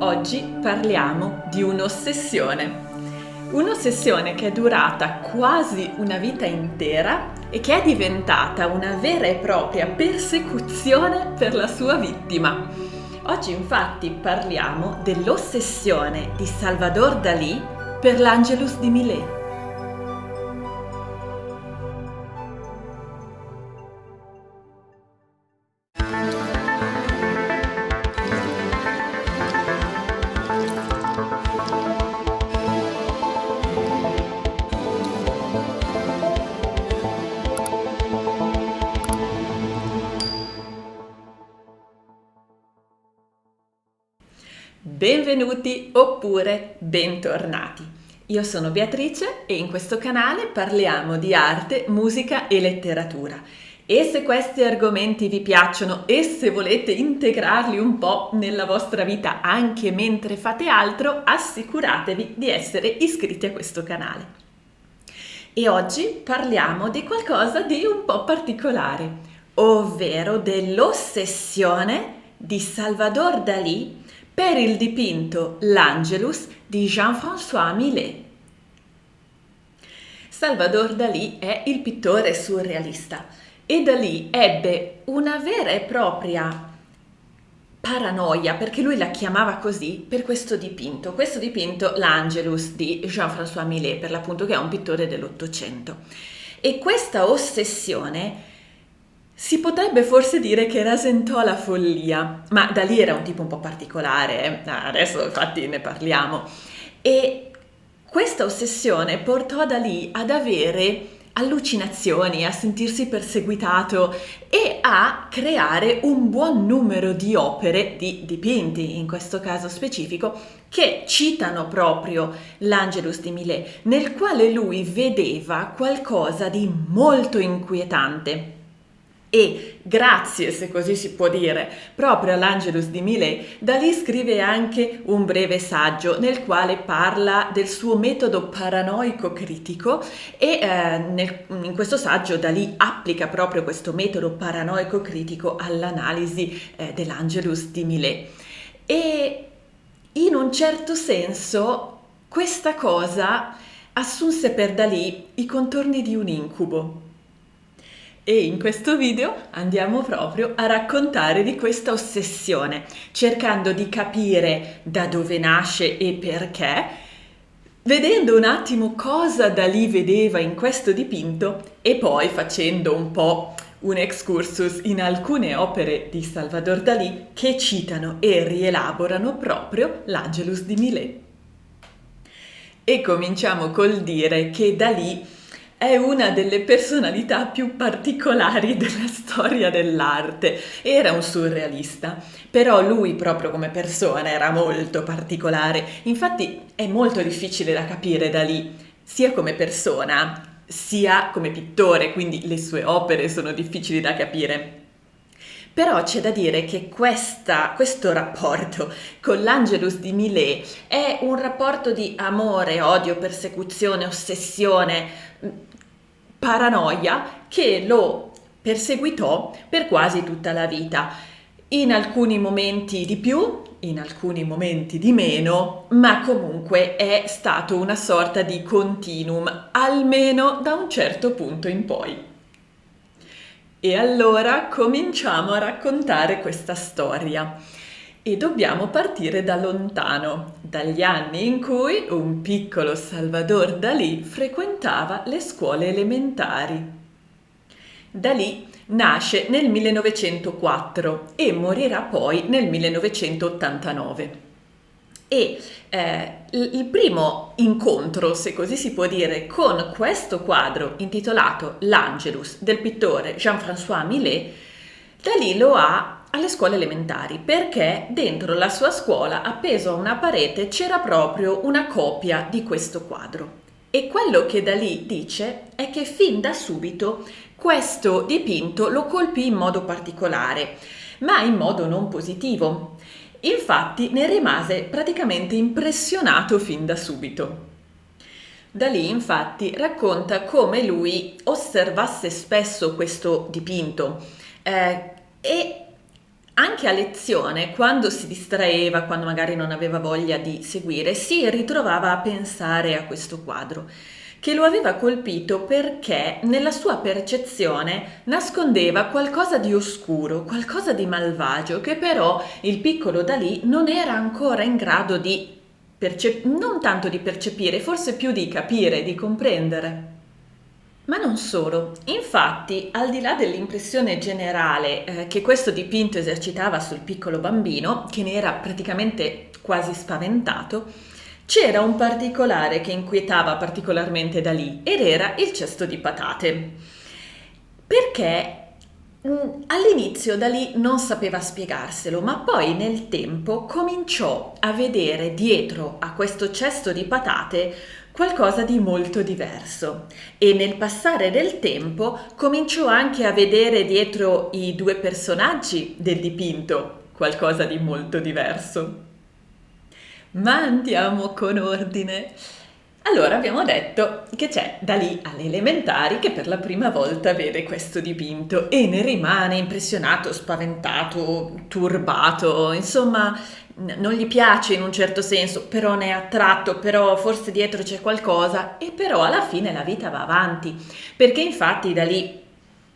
Oggi parliamo di un'ossessione che è durata quasi una vita intera e che è diventata una vera e propria persecuzione per la sua vittima. Oggi infatti parliamo dell'ossessione di Salvador Dalì per l'Angelus di Millet. Benvenuti oppure bentornati. Io sono Beatrice e in questo canale parliamo di arte, musica e letteratura. E se questi argomenti vi piacciono e se volete integrarli un po' nella vostra vita anche mentre fate altro, assicuratevi di essere iscritti a questo canale. E oggi parliamo di qualcosa di un po' particolare, ovvero dell'ossessione di Salvador Dalì per il dipinto L'Angelus di Jean-François Millet. Salvador Dalì è il pittore surrealista e Dalì ebbe una vera e propria paranoia, perché lui la chiamava così, per questo dipinto L'Angelus di Jean-François Millet, per l'appunto, che è un pittore dell'Ottocento. E questa ossessione si potrebbe forse dire che rasentò la follia, ma Dalì era un tipo un po' particolare, adesso infatti ne parliamo. E questa ossessione portò Dalì ad avere allucinazioni, a sentirsi perseguitato e a creare un buon numero di opere, di dipinti in questo caso specifico, che citano proprio l'Angelus di Millet, nel quale lui vedeva qualcosa di molto inquietante. E grazie, se così si può dire, proprio all'Angelus di Millet, Dalì scrive anche un breve saggio nel quale parla del suo metodo paranoico critico e in questo saggio Dalì applica proprio questo metodo paranoico critico all'analisi dell'Angelus di Millet. E in un certo senso questa cosa assunse per Dalì i contorni di un incubo. E in questo video andiamo proprio a raccontare di questa ossessione, cercando di capire da dove nasce e perché, vedendo un attimo cosa Dalì vedeva in questo dipinto e poi facendo un po' un excursus in alcune opere di Salvador Dalì che citano e rielaborano proprio l'Angelus di Millet. E cominciamo col dire che Dalì è una delle personalità più particolari della storia dell'arte. Era un surrealista, però lui proprio come persona era molto particolare. Infatti è molto difficile da capire Dalì, sia come persona, sia come pittore, quindi le sue opere sono difficili da capire. Però c'è da dire che questo rapporto con l'Angelus di Millet è un rapporto di amore, odio, persecuzione, ossessione, paranoia che lo perseguitò per quasi tutta la vita. In alcuni momenti di più, in alcuni momenti di meno, ma comunque è stato una sorta di continuum, almeno da un certo punto in poi. E allora cominciamo a raccontare questa storia e dobbiamo partire da lontano, dagli anni in cui un piccolo Salvador Dalì frequentava le scuole elementari. Dalì nasce nel 1904 e morirà poi nel 1989. E il primo incontro, se così si può dire, con questo quadro intitolato L'Angelus del pittore Jean-François Millet, Dalì lo ha alle scuole elementari perché dentro la sua scuola, appeso a una parete, c'era proprio una copia di questo quadro. E quello che Dalì dice è che fin da subito questo dipinto lo colpì in modo particolare, ma in modo non positivo. Infatti ne rimase praticamente impressionato fin da subito. Dalì infatti racconta come lui osservasse spesso questo dipinto e anche a lezione, quando si distraeva, quando magari non aveva voglia di seguire, si ritrovava a pensare a questo quadro, che lo aveva colpito perché nella sua percezione nascondeva qualcosa di oscuro, qualcosa di malvagio, che però il piccolo Dalì non era ancora in grado di non tanto di percepire, forse più di capire, di comprendere. Ma non solo, infatti, al di là dell'impressione generale che questo dipinto esercitava sul piccolo bambino, che ne era praticamente quasi spaventato, c'era un particolare che inquietava particolarmente Dalì ed era il cesto di patate. Perché all'inizio Dalì non sapeva spiegarselo, ma poi nel tempo cominciò a vedere dietro a questo cesto di patate qualcosa di molto diverso e nel passare del tempo cominciò anche a vedere dietro i due personaggi del dipinto qualcosa di molto diverso. Ma andiamo con ordine. Allora abbiamo detto che c'è Dalì alle elementari che per la prima volta vede questo dipinto e ne rimane impressionato, spaventato, turbato, insomma non gli piace in un certo senso, però ne è attratto, però forse dietro c'è qualcosa e però alla fine la vita va avanti, perché infatti Dalì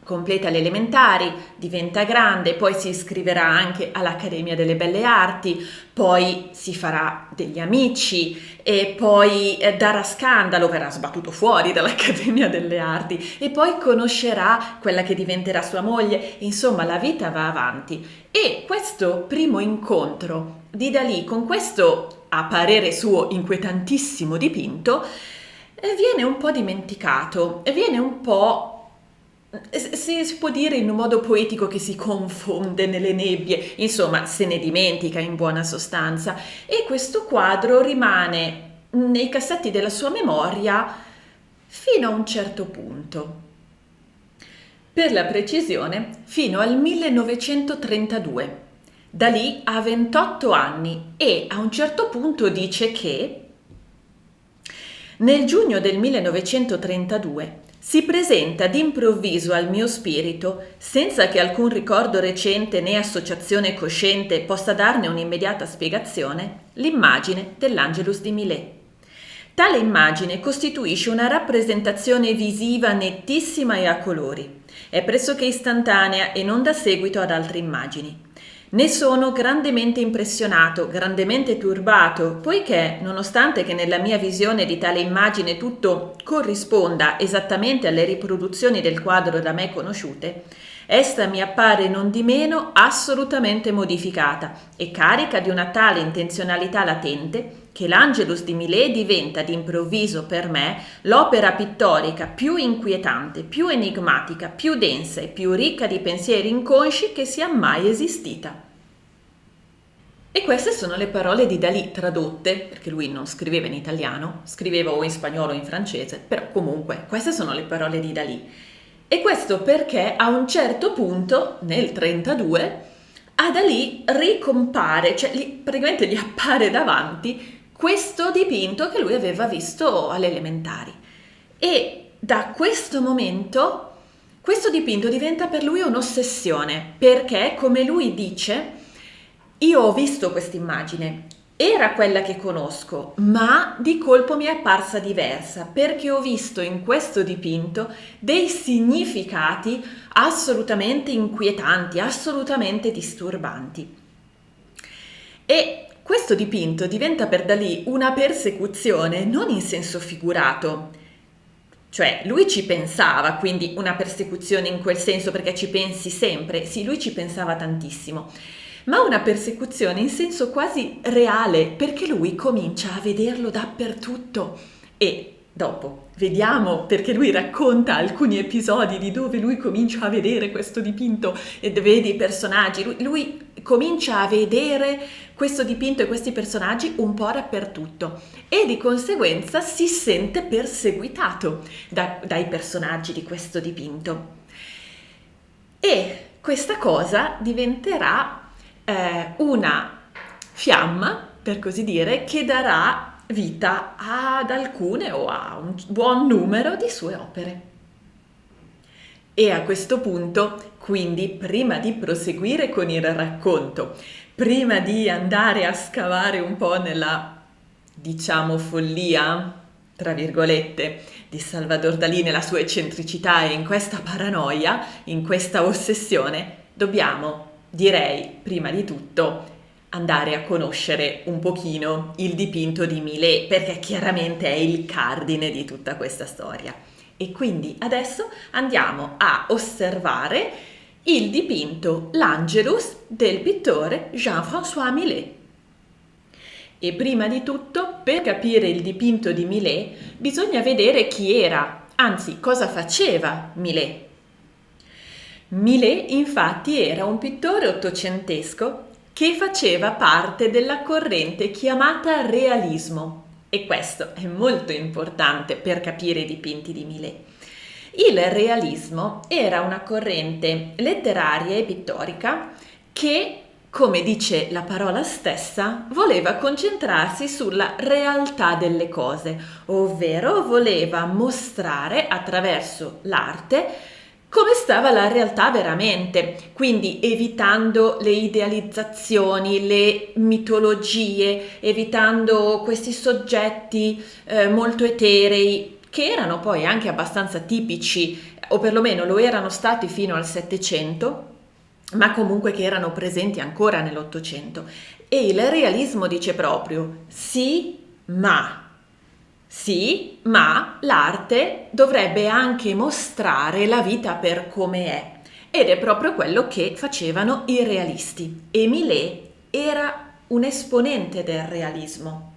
completa le elementari, diventa grande, poi si iscriverà anche all'Accademia delle Belle Arti, poi si farà degli amici e poi darà scandalo, verrà sbattuto fuori dall'Accademia delle Arti e poi conoscerà quella che diventerà sua moglie, insomma la vita va avanti. E questo primo incontro di Dalì con questo, a parere suo, inquietantissimo dipinto, viene un po' dimenticato, viene un po'. Si può dire in un modo poetico che si confonde nelle nebbie, insomma se ne dimentica in buona sostanza e questo quadro rimane nei cassetti della sua memoria fino a un certo punto. Per la precisione, fino al 1932. Dalì ha 28 anni e a un certo punto dice che nel giugno del 1932 si presenta d'improvviso al mio spirito, senza che alcun ricordo recente né associazione cosciente possa darne un'immediata spiegazione, l'immagine dell'Angelus di Millet. Tale immagine costituisce una rappresentazione visiva nettissima e a colori. È pressoché istantanea e non dà seguito ad altre immagini. Ne sono grandemente impressionato, grandemente turbato, poiché, nonostante che nella mia visione di tale immagine tutto corrisponda esattamente alle riproduzioni del quadro da me conosciute, essa mi appare non di meno assolutamente modificata e carica di una tale intenzionalità latente che l'Angelus di Millet diventa d'improvviso per me l'opera pittorica più inquietante, più enigmatica, più densa e più ricca di pensieri inconsci che sia mai esistita. E queste sono le parole di Dalì tradotte, perché lui non scriveva in italiano, scriveva o in spagnolo o in francese, però comunque queste sono le parole di Dalì. E questo perché a un certo punto, nel 32, a Dalì ricompare, cioè praticamente gli appare davanti questo dipinto che lui aveva visto alle elementari. E da questo momento questo dipinto diventa per lui un'ossessione, perché come lui dice, io ho visto questa immagine, era quella che conosco, ma di colpo mi è apparsa diversa, perché ho visto in questo dipinto dei significati assolutamente inquietanti, assolutamente disturbanti. E questo dipinto diventa per Dalì una persecuzione non in senso figurato, cioè lui ci pensava, quindi una persecuzione in quel senso perché ci pensi sempre, sì, lui ci pensava tantissimo, ma una persecuzione in senso quasi reale perché lui comincia a vederlo dappertutto e dopo vediamo perché lui racconta alcuni episodi di dove lui comincia a vedere questo dipinto e vede i personaggi, lui comincia a vedere questo dipinto e questi personaggi un po' dappertutto e di conseguenza si sente perseguitato dai personaggi di questo dipinto e questa cosa diventerà una fiamma, per così dire, che darà vita ad alcune o a un buon numero di sue opere. E a questo punto, quindi, prima di proseguire con il racconto, prima di andare a scavare un po' nella, diciamo, follia, tra virgolette, di Salvador Dalì, nella sua eccentricità e in questa paranoia, in questa ossessione, dobbiamo, direi, prima di tutto, andare a conoscere un pochino il dipinto di Millet, perché chiaramente è il cardine di tutta questa storia. E quindi adesso andiamo a osservare il dipinto L'Angelus del pittore Jean-François Millet. E prima di tutto, per capire il dipinto di Millet, bisogna vedere chi era, anzi cosa faceva Millet. Millet infatti era un pittore ottocentesco che faceva parte della corrente chiamata realismo. E questo è molto importante per capire i dipinti di Millet. Il realismo era una corrente letteraria e pittorica che, come dice la parola stessa, voleva concentrarsi sulla realtà delle cose, ovvero voleva mostrare attraverso l'arte come stava la realtà veramente, quindi evitando le idealizzazioni, le mitologie, evitando questi soggetti molto eterei, che erano poi anche abbastanza tipici, o perlomeno lo erano stati fino al Settecento, ma comunque che erano presenti ancora nell'Ottocento. E il realismo dice proprio sì, ma l'arte dovrebbe anche mostrare la vita per come è. Ed è proprio quello che facevano i realisti. E Millet era un esponente del realismo.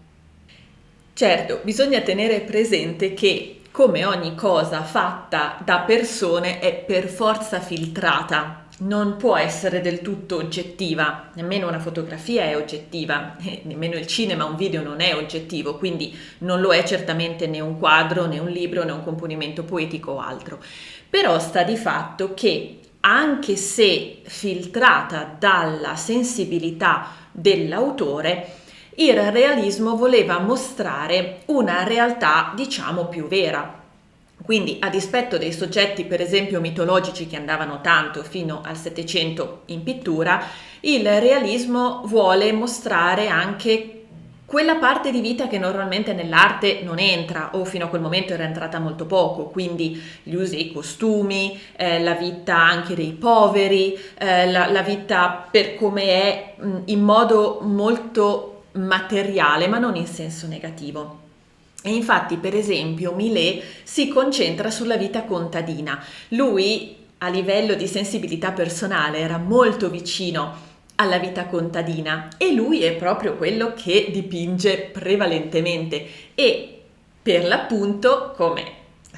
Certo, bisogna tenere presente che, come ogni cosa fatta da persone, è per forza filtrata. Non può essere del tutto oggettiva, nemmeno una fotografia è oggettiva, nemmeno il cinema, un video non è oggettivo, quindi non lo è certamente né un quadro, né un libro, né un componimento poetico o altro. Però sta di fatto che, anche se filtrata dalla sensibilità dell'autore, il realismo voleva mostrare una realtà, diciamo, più vera. Quindi, a dispetto dei soggetti, per esempio, mitologici che andavano tanto fino al Settecento in pittura, il realismo vuole mostrare anche quella parte di vita che normalmente nell'arte non entra, o fino a quel momento era entrata molto poco, quindi gli usi e i costumi, la vita anche dei poveri, la vita per come è in modo molto materiale, ma non in senso negativo. E infatti, per esempio, Millet si concentra sulla vita contadina. Lui, a livello di sensibilità personale, era molto vicino alla vita contadina e lui è proprio quello che dipinge prevalentemente. E per l'appunto, come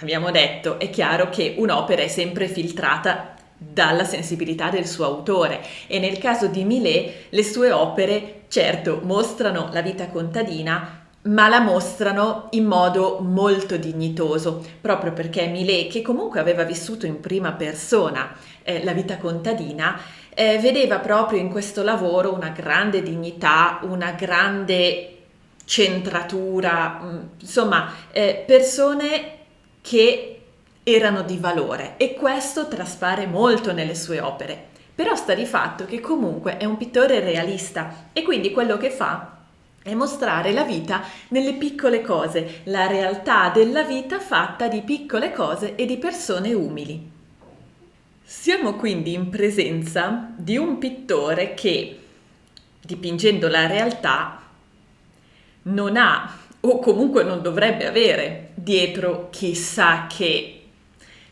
abbiamo detto, è chiaro che un'opera è sempre filtrata dalla sensibilità del suo autore, e nel caso di Millet le sue opere certo mostrano la vita contadina, ma la mostrano in modo molto dignitoso, proprio perché Millet, che comunque aveva vissuto in prima persona la vita contadina, vedeva proprio in questo lavoro una grande dignità, una grande centratura, insomma, persone che erano di valore, e questo traspare molto nelle sue opere. Però sta di fatto che comunque è un pittore realista, e quindi quello che fa è mostrare la vita nelle piccole cose, la realtà della vita fatta di piccole cose e di persone umili. Siamo quindi in presenza di un pittore che, dipingendo la realtà, non ha, o comunque non dovrebbe avere, dietro chissà che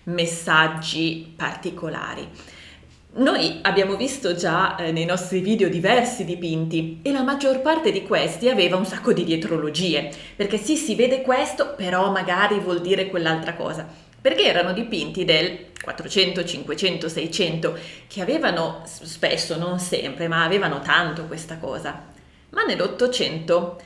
messaggi particolari. Noi abbiamo visto già nei nostri video diversi dipinti, e la maggior parte di questi aveva un sacco di dietrologie, perché sì, si vede questo, però magari vuol dire quell'altra cosa, perché erano dipinti del 400, 500, 600, che avevano spesso, non sempre, ma avevano tanto questa cosa. Ma nell'Ottocento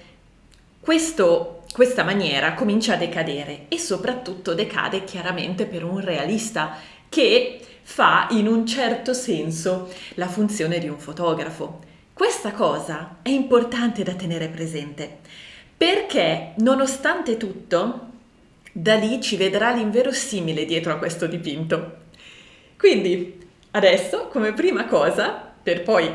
questa maniera comincia a decadere, e soprattutto decade chiaramente per un realista che fa in un certo senso la funzione di un fotografo. Questa cosa è importante da tenere presente, perché nonostante tutto Dalì ci vedrà l'inverosimile dietro a questo dipinto. Quindi adesso, come prima cosa, per poi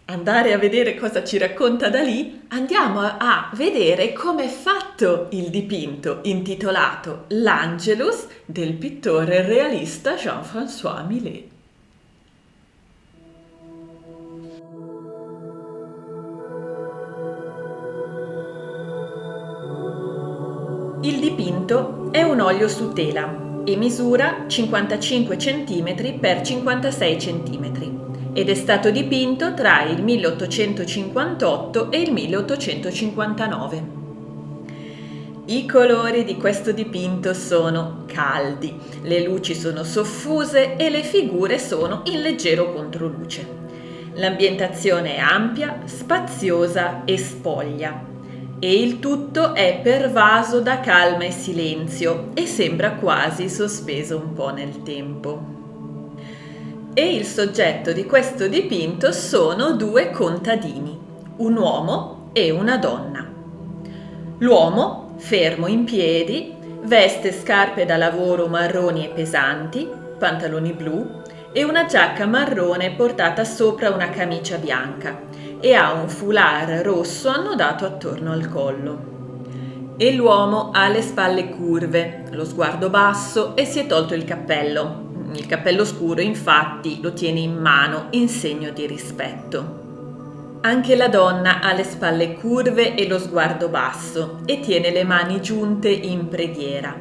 andare a vedere cosa ci racconta Dalì, andiamo a vedere come è fatto il dipinto intitolato L'Angelus del pittore realista Jean-François Millet. Il dipinto è un olio su tela e misura 55 cm x 56 cm ed è stato dipinto tra il 1858 e il 1859. I colori di questo dipinto sono caldi, le luci sono soffuse e le figure sono in leggero controluce. L'ambientazione è ampia, spaziosa e spoglia. E il tutto è pervaso da calma e silenzio e sembra quasi sospeso un po' nel tempo. E il soggetto di questo dipinto sono due contadini, un uomo e una donna. L'uomo, fermo in piedi, veste scarpe da lavoro marroni e pesanti, pantaloni blu e una giacca marrone portata sopra una camicia bianca e ha un foulard rosso annodato attorno al collo. E l'uomo ha le spalle curve, lo sguardo basso e si è tolto il cappello. Il cappello scuro, infatti, lo tiene in mano in segno di rispetto. Anche la donna ha le spalle curve e lo sguardo basso e tiene le mani giunte in preghiera.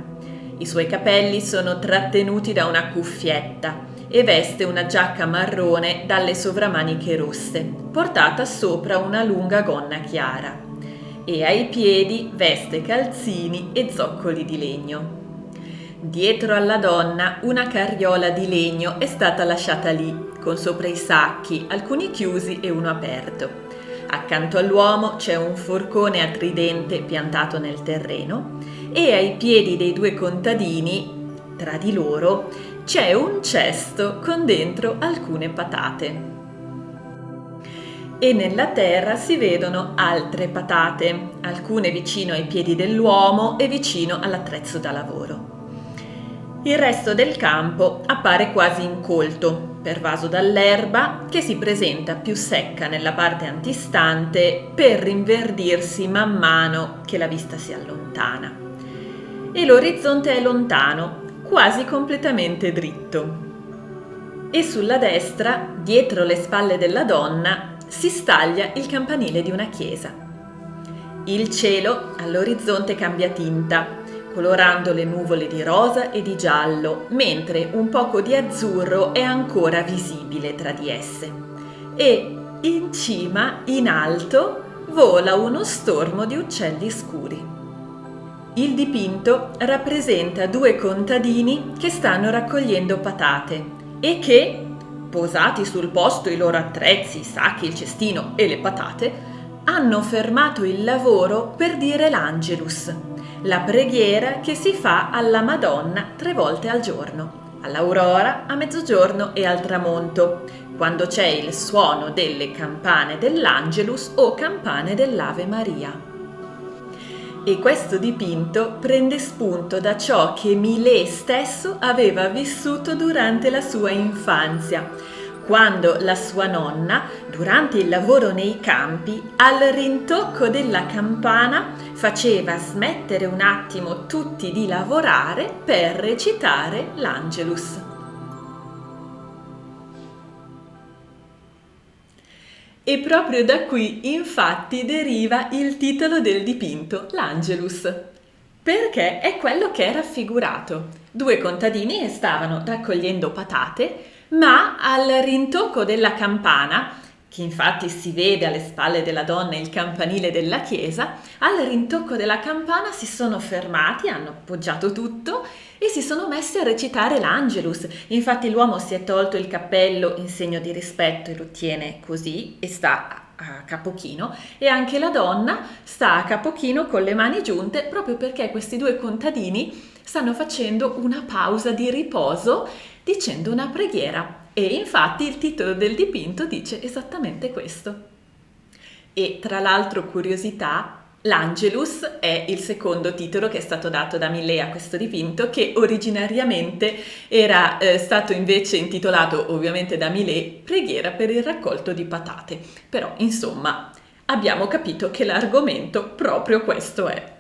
I suoi capelli sono trattenuti da una cuffietta e veste una giacca marrone dalle sovramaniche rosse, portata sopra una lunga gonna chiara, e ai piedi veste calzini e zoccoli di legno. Dietro alla donna una carriola di legno è stata lasciata lì, con sopra i sacchi, alcuni chiusi e uno aperto. Accanto all'uomo c'è un forcone a tridente piantato nel terreno e ai piedi dei due contadini, tra di loro, c'è un cesto con dentro alcune patate. E nella terra si vedono altre patate, alcune vicino ai piedi dell'uomo e vicino all'attrezzo da lavoro. Il resto del campo appare quasi incolto, pervaso dall'erba che si presenta più secca nella parte antistante per rinverdirsi man mano che la vista si allontana. E l'orizzonte è lontano, quasi completamente dritto. E sulla destra, dietro le spalle della donna, si staglia il campanile di una chiesa. Il cielo all'orizzonte cambia tinta, colorando le nuvole di rosa e di giallo, mentre un poco di azzurro è ancora visibile tra di esse. E in cima, in alto, vola uno stormo di uccelli scuri. Il dipinto rappresenta due contadini che stanno raccogliendo patate e che, posati sul posto i loro attrezzi, i sacchi, il cestino e le patate, hanno fermato il lavoro per dire l'Angelus, la preghiera che si fa alla Madonna 3 volte al giorno, all'aurora, a mezzogiorno e al tramonto, quando c'è il suono delle campane dell'Angelus o campane dell'Ave Maria. E questo dipinto prende spunto da ciò che Millet stesso aveva vissuto durante la sua infanzia, quando la sua nonna, durante il lavoro nei campi, al rintocco della campana faceva smettere un attimo tutti di lavorare per recitare l'Angelus. E proprio da qui, infatti, deriva il titolo del dipinto, l'Angelus, perché è quello che è raffigurato. 2 contadini stavano raccogliendo patate, ma al rintocco della campana, che infatti si vede alle spalle della donna il campanile della chiesa, al rintocco della campana si sono fermati, hanno appoggiato tutto e si sono messi a recitare l'Angelus. Infatti l'uomo si è tolto il cappello in segno di rispetto e lo tiene così e sta a capo chino, e anche la donna sta a capo chino con le mani giunte, proprio perché questi 2 contadini stanno facendo una pausa di riposo dicendo una preghiera. E infatti il titolo del dipinto dice esattamente questo. E tra l'altro, curiosità, L'Angelus è il secondo titolo che è stato dato da Millet a questo dipinto, che originariamente era stato invece intitolato, ovviamente da Millet, Preghiera per il raccolto di patate. Però, insomma, abbiamo capito che l'argomento proprio questo è.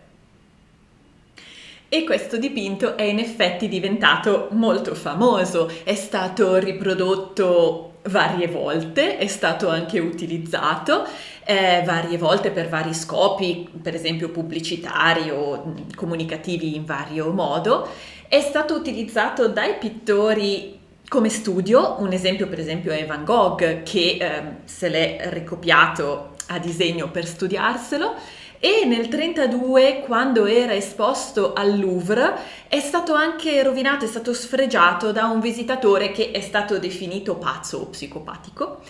E questo dipinto è in effetti diventato molto famoso, è stato riprodotto varie volte, è stato anche utilizzato varie volte per vari scopi, per esempio pubblicitari o comunicativi in vario modo. È stato utilizzato dai pittori come studio, un esempio per esempio è Van Gogh che se l'è ricopiato a disegno per studiarselo. E nel 1932, quando era esposto al Louvre, è stato anche rovinato, è stato sfregiato da un visitatore che è stato definito pazzo o psicopatico.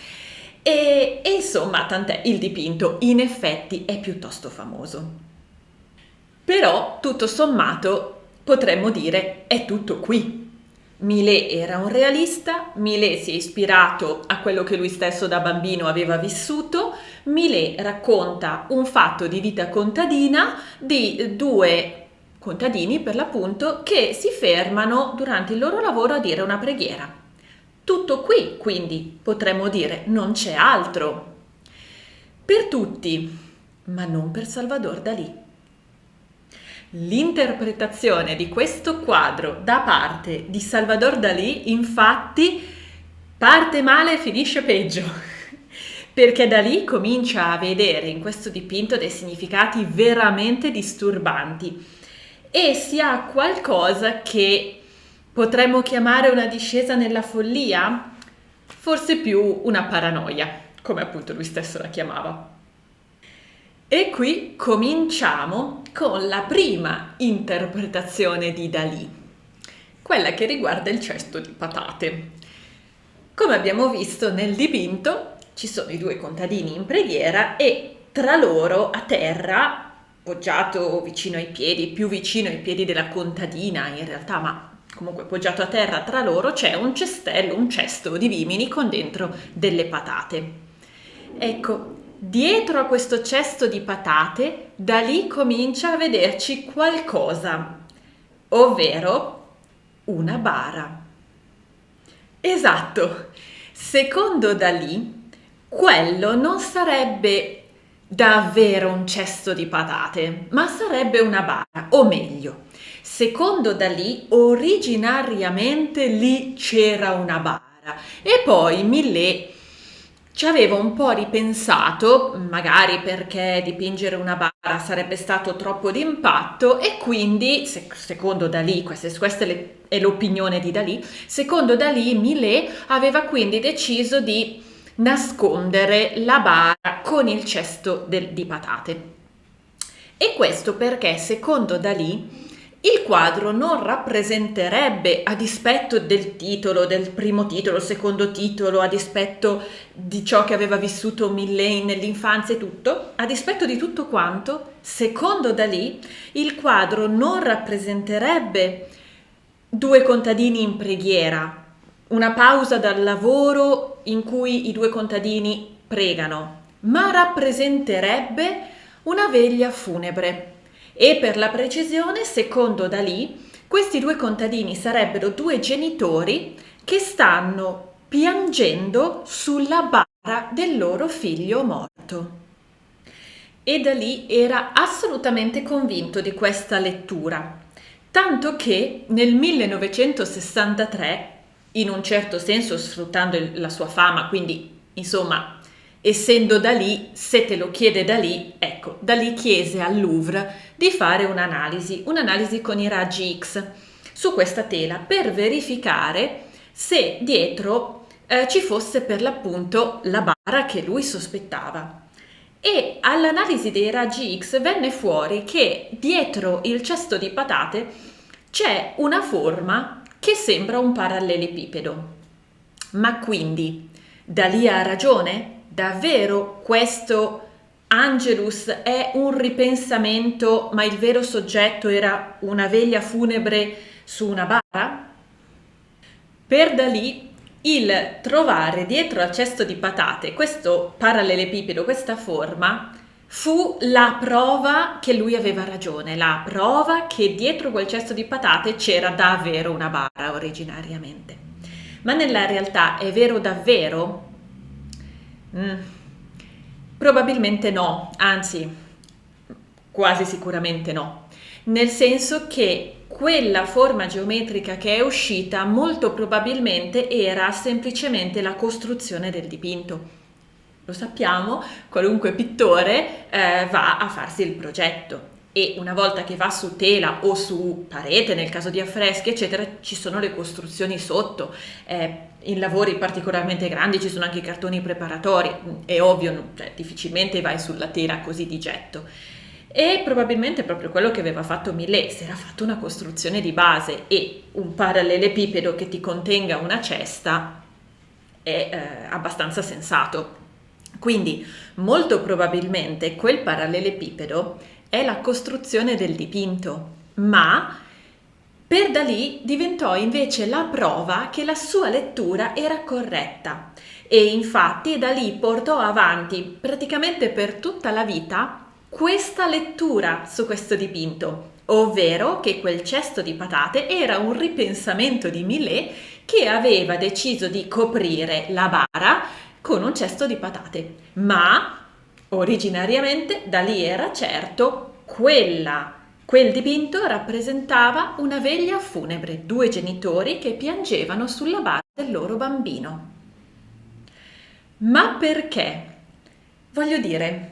E insomma, tant'è, il dipinto in effetti è piuttosto famoso. Però, tutto sommato, potremmo dire è tutto qui. Millet era un realista, Millet si è ispirato a quello che lui stesso da bambino aveva vissuto, Millet racconta un fatto di vita contadina di due contadini per l'appunto che si fermano durante il loro lavoro a dire una preghiera. Tutto qui, quindi potremmo dire non c'è altro. Per tutti, ma non per Salvador Dalì. L'interpretazione di questo quadro da parte di Salvador Dalì, infatti, parte male e finisce peggio, perché Dalì comincia a vedere in questo dipinto dei significati veramente disturbanti e si ha qualcosa che potremmo chiamare una discesa nella follia, forse più una paranoia, come appunto lui stesso la chiamava. E qui cominciamo con la prima interpretazione di Dalì, quella che riguarda il cesto di patate. Come abbiamo visto nel dipinto, ci sono i due contadini in preghiera e tra loro a terra, poggiato vicino ai piedi, più vicino ai piedi della contadina in realtà, ma comunque poggiato a terra tra loro, c'è un cestello, un cesto di vimini con dentro delle patate. Ecco, dietro a questo cesto di patate, da lì comincia a vederci qualcosa, ovvero una bara. Esatto, secondo Dalì, quello non sarebbe davvero un cesto di patate, ma sarebbe una bara, o meglio, secondo Dalì, originariamente lì c'era una bara e poi Millet ci aveva un po' ripensato, magari perché dipingere una bara sarebbe stato troppo d'impatto e quindi, secondo Dalì, questa è l'opinione di Dalì, secondo Dalì Millet aveva quindi deciso di nascondere la bara con il cesto di patate. E questo perché, secondo Dalì, il quadro non rappresenterebbe, a dispetto del titolo, del primo titolo, secondo titolo, a dispetto di ciò che aveva vissuto Millet nell'infanzia e tutto, a dispetto di tutto quanto, secondo Dalì, il quadro non rappresenterebbe due contadini in preghiera, una pausa dal lavoro in cui i due contadini pregano, ma rappresenterebbe una veglia funebre. E per la precisione, secondo Dalì, questi due contadini sarebbero due genitori che stanno piangendo sulla bara del loro figlio morto. E Dalì era assolutamente convinto di questa lettura, tanto che nel 1963, in un certo senso sfruttando la sua fama, quindi insomma essendo Dalì, se te lo chiede Dalì, ecco, Dalì chiese al Louvre di fare un'analisi con i raggi X su questa tela per verificare se dietro ci fosse per l'appunto la bara che lui sospettava. E all'analisi dei raggi X venne fuori che dietro il cesto di patate c'è una forma che sembra un parallelepipedo. Ma quindi Dalì ha ragione? Davvero questo Angelus è un ripensamento, ma il vero soggetto era una veglia funebre su una bara? Per Dalì il trovare dietro al cesto di patate questo parallelepipedo, questa forma, fu la prova che lui aveva ragione, la prova che dietro quel cesto di patate c'era davvero una bara originariamente. Ma nella realtà è vero davvero? Mm, probabilmente no, anzi, quasi sicuramente no, nel senso che quella forma geometrica che è uscita molto probabilmente era semplicemente la costruzione del dipinto. Lo sappiamo, qualunque pittore va a farsi il progetto e una volta che va su tela o su parete, nel caso di affreschi, eccetera, ci sono le costruzioni sotto. In lavori particolarmente grandi ci sono anche i cartoni preparatori, è ovvio, cioè, difficilmente vai sulla tela così di getto. E probabilmente proprio quello che aveva fatto Millet, si era fatto una costruzione di base e un parallelepipedo che ti contenga una cesta è abbastanza sensato. Quindi molto probabilmente quel parallelepipedo è la costruzione del dipinto, ma per Dalì diventò invece la prova che la sua lettura era corretta e infatti Dalì portò avanti praticamente per tutta la vita questa lettura su questo dipinto, ovvero che quel cesto di patate era un ripensamento di Millet che aveva deciso di coprire la bara con un cesto di patate, ma originariamente Dalì era certo quel dipinto rappresentava una veglia funebre, due genitori che piangevano sulla bara del loro bambino. Ma perché? Voglio dire,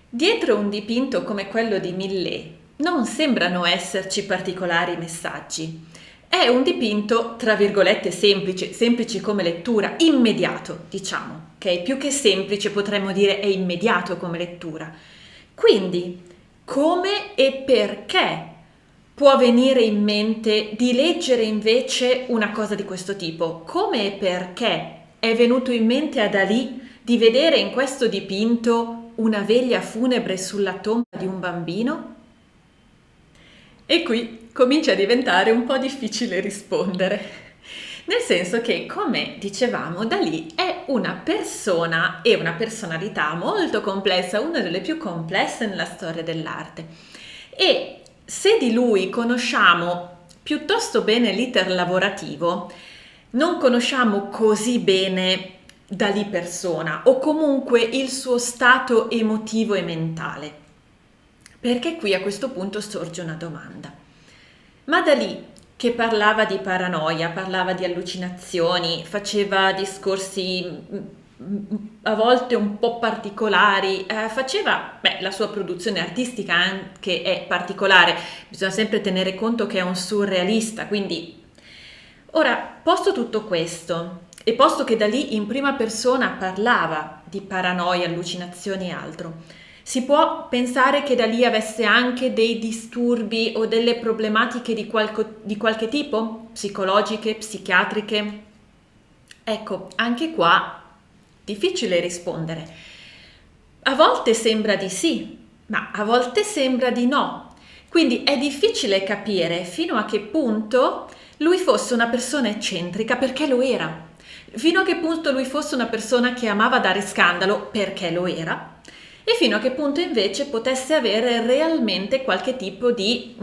dietro un dipinto come quello di Millet non sembrano esserci particolari messaggi. È un dipinto, tra virgolette, semplice, semplice come lettura, immediato, diciamo, ok? Più che semplice potremmo dire è immediato come lettura. Quindi, come e perché può venire in mente di leggere invece una cosa di questo tipo? Come e perché è venuto in mente a Dalì di vedere in questo dipinto una veglia funebre sulla tomba di un bambino? E qui comincia a diventare un po' difficile rispondere. Nel senso che, come dicevamo, Dalì è una persona e una personalità molto complessa, una delle più complesse nella storia dell'arte. E se di lui conosciamo piuttosto bene l'iter lavorativo, non conosciamo così bene Dalì persona o comunque il suo stato emotivo e mentale. Perché qui a questo punto sorge una domanda. Ma Dalì, che parlava di paranoia, parlava di allucinazioni, faceva discorsi a volte un po' particolari, la sua produzione artistica anche è particolare, bisogna sempre tenere conto che è un surrealista, quindi ora, posto tutto questo, e posto che Dalì in prima persona parlava di paranoia, allucinazioni e altro, si può pensare che Dalì avesse anche dei disturbi o delle problematiche di qualche tipo? Psicologiche, psichiatriche? Ecco, anche qua difficile rispondere. A volte sembra di sì, ma a volte sembra di no. Quindi è difficile capire fino a che punto lui fosse una persona eccentrica, perché lo era. Fino a che punto lui fosse una persona che amava dare scandalo, perché lo era. E fino a che punto invece potesse avere realmente qualche tipo di,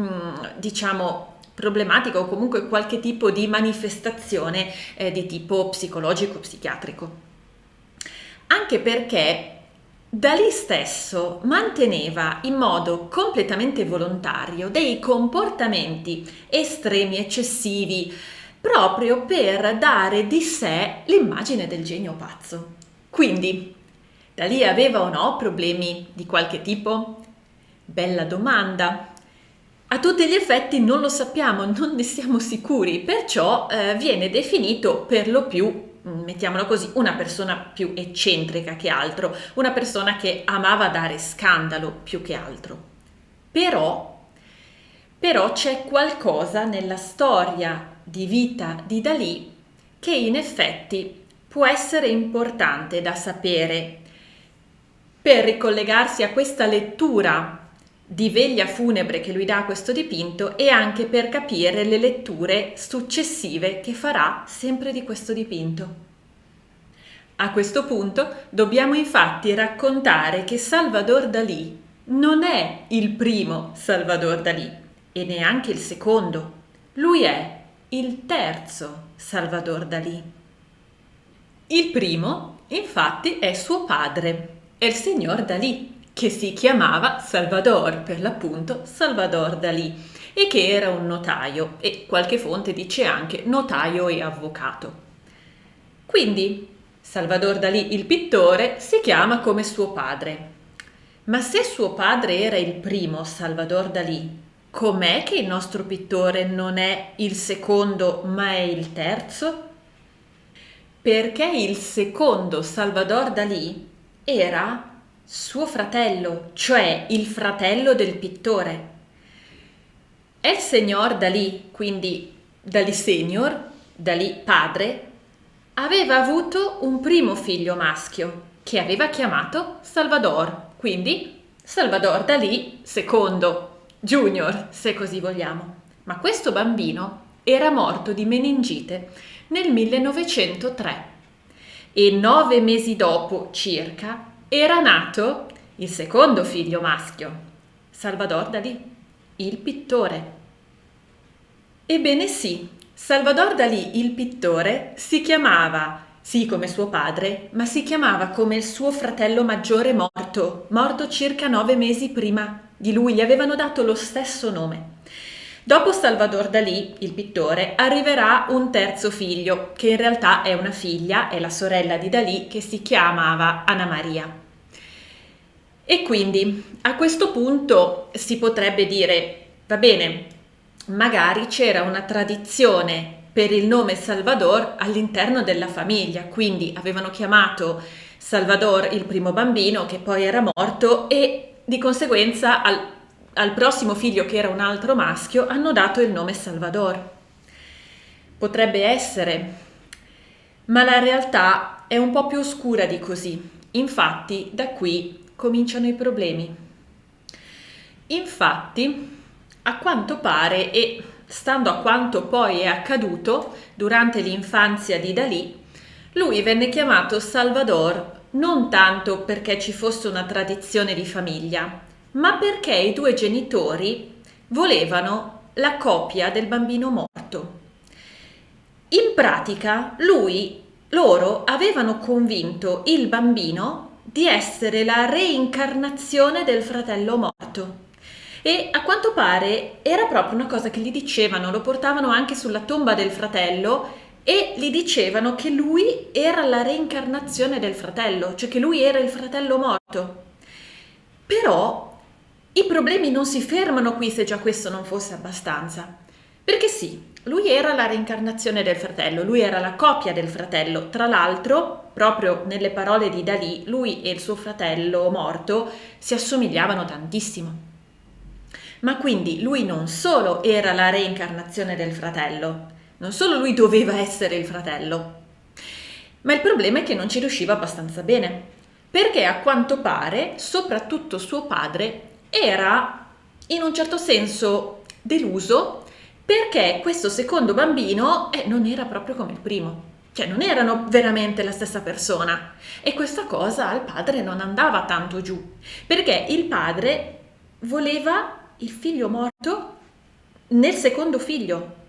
diciamo, problematica o comunque qualche tipo di manifestazione di tipo psicologico, psichiatrico. Anche perché Dalì stesso manteneva in modo completamente volontario dei comportamenti estremi, eccessivi, proprio per dare di sé l'immagine del genio pazzo. Quindi, Dalì aveva o no problemi di qualche tipo? Bella domanda. A tutti gli effetti non lo sappiamo, non ne siamo sicuri, perciò viene definito per lo più, mettiamolo così, una persona più eccentrica che altro, una persona che amava dare scandalo più che altro. Però c'è qualcosa nella storia di vita di Dalì che in effetti può essere importante da sapere per ricollegarsi a questa lettura di veglia funebre che lui dà a questo dipinto e anche per capire le letture successive che farà sempre di questo dipinto. A questo punto dobbiamo infatti raccontare che Salvador Dalì non è il primo Salvador Dalì e neanche il secondo. Lui è il terzo Salvador Dalì. Il primo, infatti, è suo padre, è il signor Dalì, che si chiamava Salvador, per l'appunto Salvador Dalì, e che era un notaio, e qualche fonte dice anche notaio e avvocato. Quindi Salvador Dalì, il pittore, si chiama come suo padre. Ma se suo padre era il primo Salvador Dalì, com'è che il nostro pittore non è il secondo ma è il terzo? Perché il secondo Salvador Dalì era suo fratello, cioè il fratello del pittore. È il signor Dalì, quindi Dalì senior, Dalì padre, aveva avuto un primo figlio maschio che aveva chiamato Salvador, quindi Salvador Dalì secondo, junior, se così vogliamo. Ma questo bambino era morto di meningite nel 1903 e 9 mesi dopo circa era nato il secondo figlio maschio, Salvador Dalì, il pittore. Ebbene sì, Salvador Dalì, il pittore, si chiamava, sì come suo padre, ma si chiamava come il suo fratello maggiore morto circa 9 mesi prima di lui, gli avevano dato lo stesso nome. Dopo Salvador Dalì, il pittore, arriverà un terzo figlio, che in realtà è una figlia, è la sorella di Dalì, che si chiamava Anna Maria. E quindi a questo punto si potrebbe dire, va bene, magari c'era una tradizione per il nome Salvador all'interno della famiglia, quindi avevano chiamato Salvador il primo bambino che poi era morto e di conseguenza al prossimo figlio che era un altro maschio hanno dato il nome Salvador. Potrebbe essere, ma la realtà è un po' più oscura di così. Infatti da qui cominciano i problemi. Infatti, a quanto pare, e stando a quanto poi è accaduto durante l'infanzia di Dalì, lui venne chiamato Salvador non tanto perché ci fosse una tradizione di famiglia, ma perché i due genitori volevano la copia del bambino morto. In pratica, loro avevano convinto il bambino di essere la reincarnazione del fratello morto. E a quanto pare era proprio una cosa che gli dicevano, lo portavano anche sulla tomba del fratello e gli dicevano che lui era la reincarnazione del fratello, cioè che lui era il fratello morto. Però i problemi non si fermano qui se già questo non fosse abbastanza. Perché sì, lui era la reincarnazione del fratello, lui era la copia del fratello. Tra l'altro, proprio nelle parole di Dalì, lui e il suo fratello morto si assomigliavano tantissimo. Ma quindi lui non solo era la reincarnazione del fratello, non solo lui doveva essere il fratello, ma il problema è che non ci riusciva abbastanza bene, perché a quanto pare, soprattutto suo padre, era in un certo senso deluso perché questo secondo bambino non era proprio come il primo. Cioè non erano veramente la stessa persona e questa cosa al padre non andava tanto giù, perché il padre voleva il figlio morto nel secondo figlio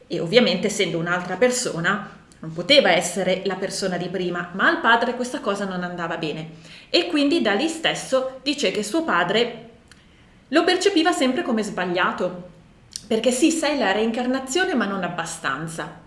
e ovviamente essendo un'altra persona non poteva essere la persona di prima, ma al padre questa cosa non andava bene e quindi da lì stesso dice che suo padre lo percepiva sempre come sbagliato, perché sì, sei la reincarnazione ma non abbastanza.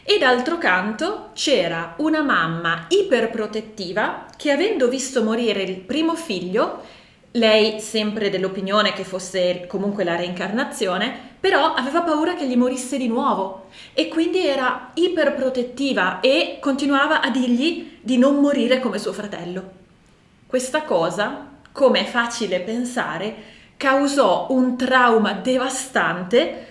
E d'altro canto c'era una mamma iperprotettiva che avendo visto morire il primo figlio, lei sempre dell'opinione che fosse comunque la reincarnazione, però aveva paura che gli morisse di nuovo e quindi era iperprotettiva e continuava a dirgli di non morire come suo fratello. Questa cosa, come è facile pensare, causò un trauma devastante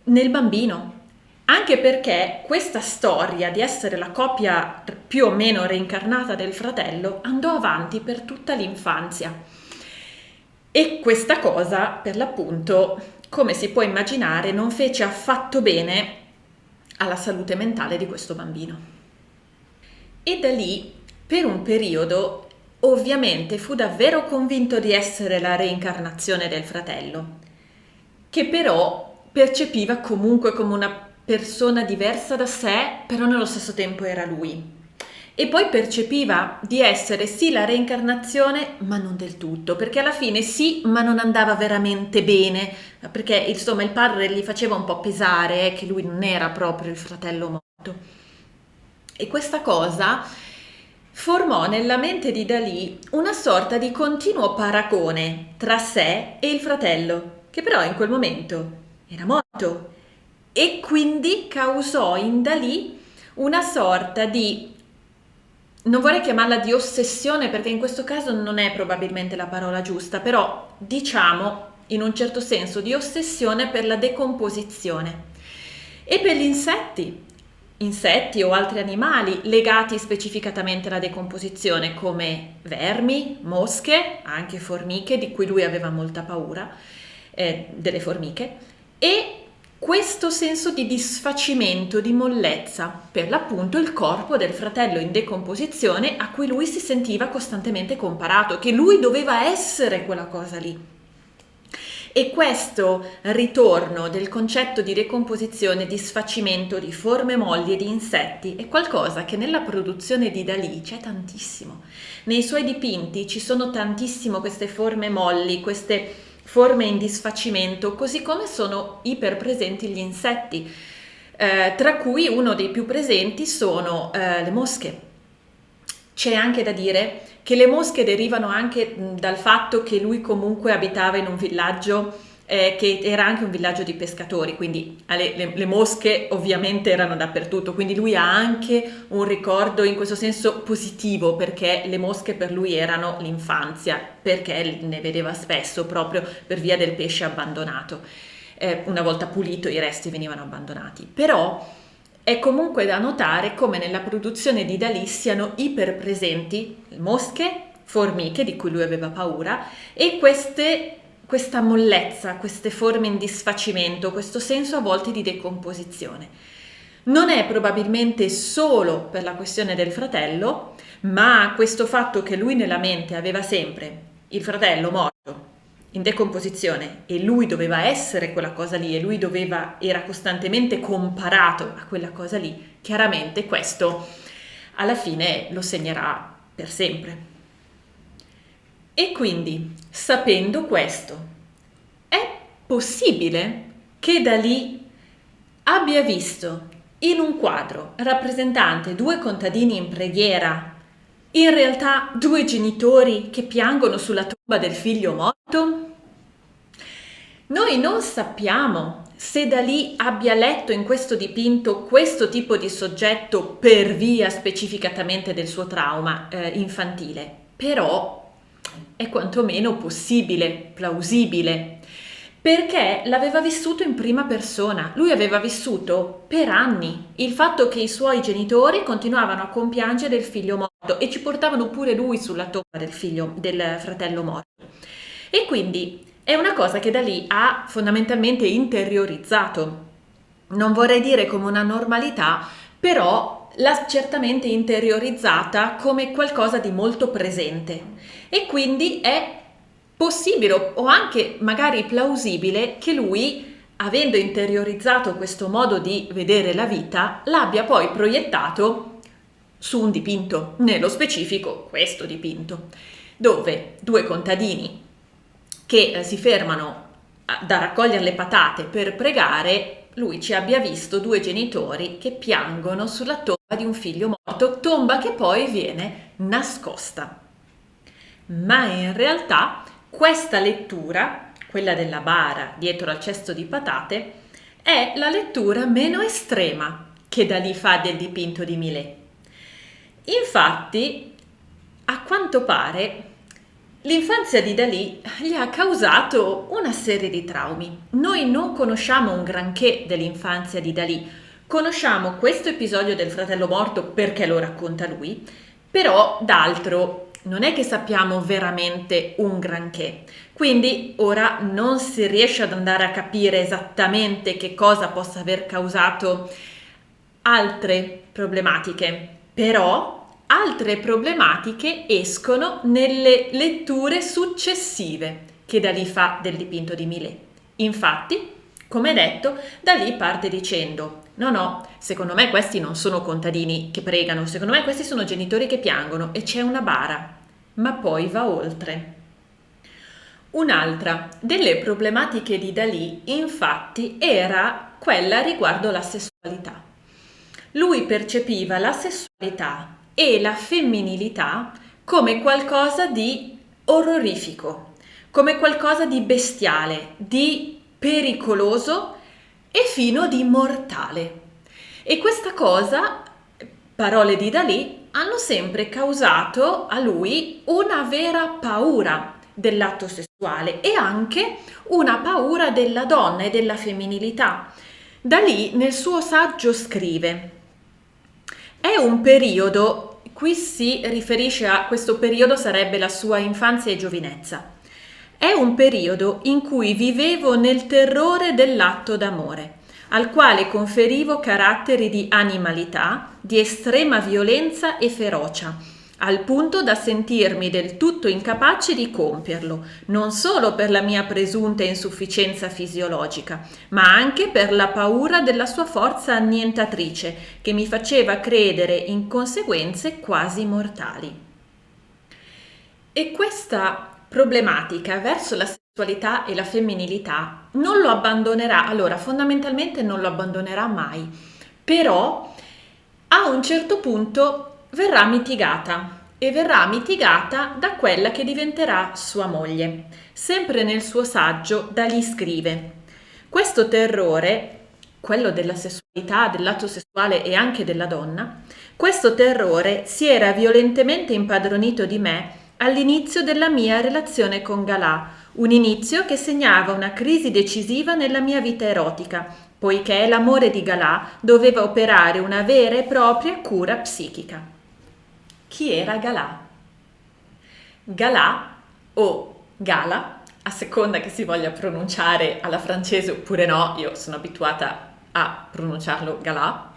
nel bambino. Anche perché questa storia di essere la coppia più o meno reincarnata del fratello andò avanti per tutta l'infanzia. E questa cosa, per l'appunto, come si può immaginare, non fece affatto bene alla salute mentale di questo bambino. E da lì, per un periodo, ovviamente fu davvero convinto di essere la reincarnazione del fratello, che però percepiva comunque come una persona diversa da sé, però nello stesso tempo era lui. E poi percepiva di essere sì la reincarnazione, ma non del tutto, perché alla fine sì, ma non andava veramente bene, perché insomma il padre gli faceva un po' pesare che lui non era proprio il fratello morto. E questa cosa formò nella mente di Dalì una sorta di continuo paragone tra sé e il fratello, che però in quel momento era morto, e quindi causò in Dalì una sorta di, non vorrei chiamarla di ossessione perché in questo caso non è probabilmente la parola giusta, però diciamo in un certo senso di ossessione per la decomposizione e per gli insetti o altri animali legati specificatamente alla decomposizione come vermi, mosche, anche formiche di cui lui aveva molta paura, delle formiche, e questo senso di disfacimento, di mollezza, per l'appunto il corpo del fratello in decomposizione a cui lui si sentiva costantemente comparato, che lui doveva essere quella cosa lì. E questo ritorno del concetto di decomposizione, di sfacimento, di forme molli e di insetti è qualcosa che nella produzione di Dalì c'è tantissimo. Nei suoi dipinti ci sono tantissimo queste forme molli, queste forme in disfacimento, così come sono iperpresenti gli insetti, tra cui uno dei più presenti sono le mosche. C'è anche da dire che le mosche derivano anche dal fatto che lui comunque abitava in un villaggio che era anche un villaggio di pescatori, quindi le mosche ovviamente erano dappertutto, quindi lui ha anche un ricordo in questo senso positivo perché le mosche per lui erano l'infanzia, perché ne vedeva spesso proprio per via del pesce abbandonato. Una volta pulito i resti venivano abbandonati, però è comunque da notare come nella produzione di Dalì siano iperpresenti mosche, formiche di cui lui aveva paura e questa mollezza, queste forme in disfacimento, questo senso a volte di decomposizione. Non è probabilmente solo per la questione del fratello, ma questo fatto che lui nella mente aveva sempre il fratello morto in decomposizione e lui doveva essere quella cosa lì e lui era costantemente comparato a quella cosa lì, chiaramente questo alla fine lo segnerà per sempre. E quindi, sapendo questo, è possibile che Dalì abbia visto in un quadro rappresentante due contadini in preghiera in realtà due genitori che piangono sulla tomba del figlio morto? Noi non sappiamo se Dalì abbia letto in questo dipinto questo tipo di soggetto per via specificatamente del suo trauma infantile, però è quantomeno possibile, plausibile, perché l'aveva vissuto in prima persona. Lui aveva vissuto per anni il fatto che i suoi genitori continuavano a compiangere il figlio morto e ci portavano pure lui sulla tomba del fratello morto. E quindi è una cosa che da lì ha fondamentalmente interiorizzato. Non vorrei dire come una normalità, però l'ha certamente interiorizzata come qualcosa di molto presente. E quindi è possibile o anche magari plausibile che lui, avendo interiorizzato questo modo di vedere la vita, l'abbia poi proiettato su un dipinto, nello specifico questo dipinto, dove due contadini che si fermano da raccogliere le patate per pregare, lui ci abbia visto due genitori che piangono sulla tomba di un figlio morto, tomba che poi viene nascosta. Ma in realtà questa lettura, quella della bara dietro al cesto di patate, è la lettura meno estrema che Dalì fa del dipinto di Millet. Infatti, a quanto pare, l'infanzia di Dalì gli ha causato una serie di traumi. Noi non conosciamo un granché dell'infanzia di Dalì, conosciamo questo episodio del fratello morto perché lo racconta lui, però d'altro non è che sappiamo veramente un granché. Quindi ora non si riesce ad andare a capire esattamente che cosa possa aver causato altre problematiche, però altre problematiche escono nelle letture successive che Dalì fa del dipinto di Millet. Infatti, come detto, Dalì parte dicendo: no, secondo me questi non sono contadini che pregano, secondo me questi sono genitori che piangono e c'è una bara. Ma poi va oltre. Un'altra delle problematiche di Dalì, infatti, era quella riguardo la sessualità. Lui percepiva la sessualità e la femminilità come qualcosa di orrorifico, come qualcosa di bestiale, di pericoloso e fino di mortale. E questa cosa, parole di Dalì, hanno sempre causato a lui una vera paura dell'atto sessuale e anche una paura della donna e della femminilità. Dalì nel suo saggio scrive: è un periodo, qui si riferisce a questo periodo, sarebbe la sua infanzia e giovinezza. È un periodo in cui vivevo nel terrore dell'atto d'amore, al quale conferivo caratteri di animalità, di estrema violenza e ferocia, al punto da sentirmi del tutto incapace di compierlo, non solo per la mia presunta insufficienza fisiologica, ma anche per la paura della sua forza annientatrice, che mi faceva credere in conseguenze quasi mortali. E questa problematica verso la sessualità e la femminilità non lo abbandonerà, allora fondamentalmente non lo abbandonerà mai, però a un certo punto verrà mitigata da quella che diventerà sua moglie. Sempre nel suo saggio Dalì scrive: questo terrore, quello della sessualità, dell'atto sessuale e anche della donna, questo terrore si era violentemente impadronito di me all'inizio della mia relazione con Galà, un inizio che segnava una crisi decisiva nella mia vita erotica, poiché l'amore di Galà doveva operare una vera e propria cura psichica. Chi era Galà? Galà o Gala, a seconda che si voglia pronunciare alla francese oppure no, io sono abituata a pronunciarlo Galà.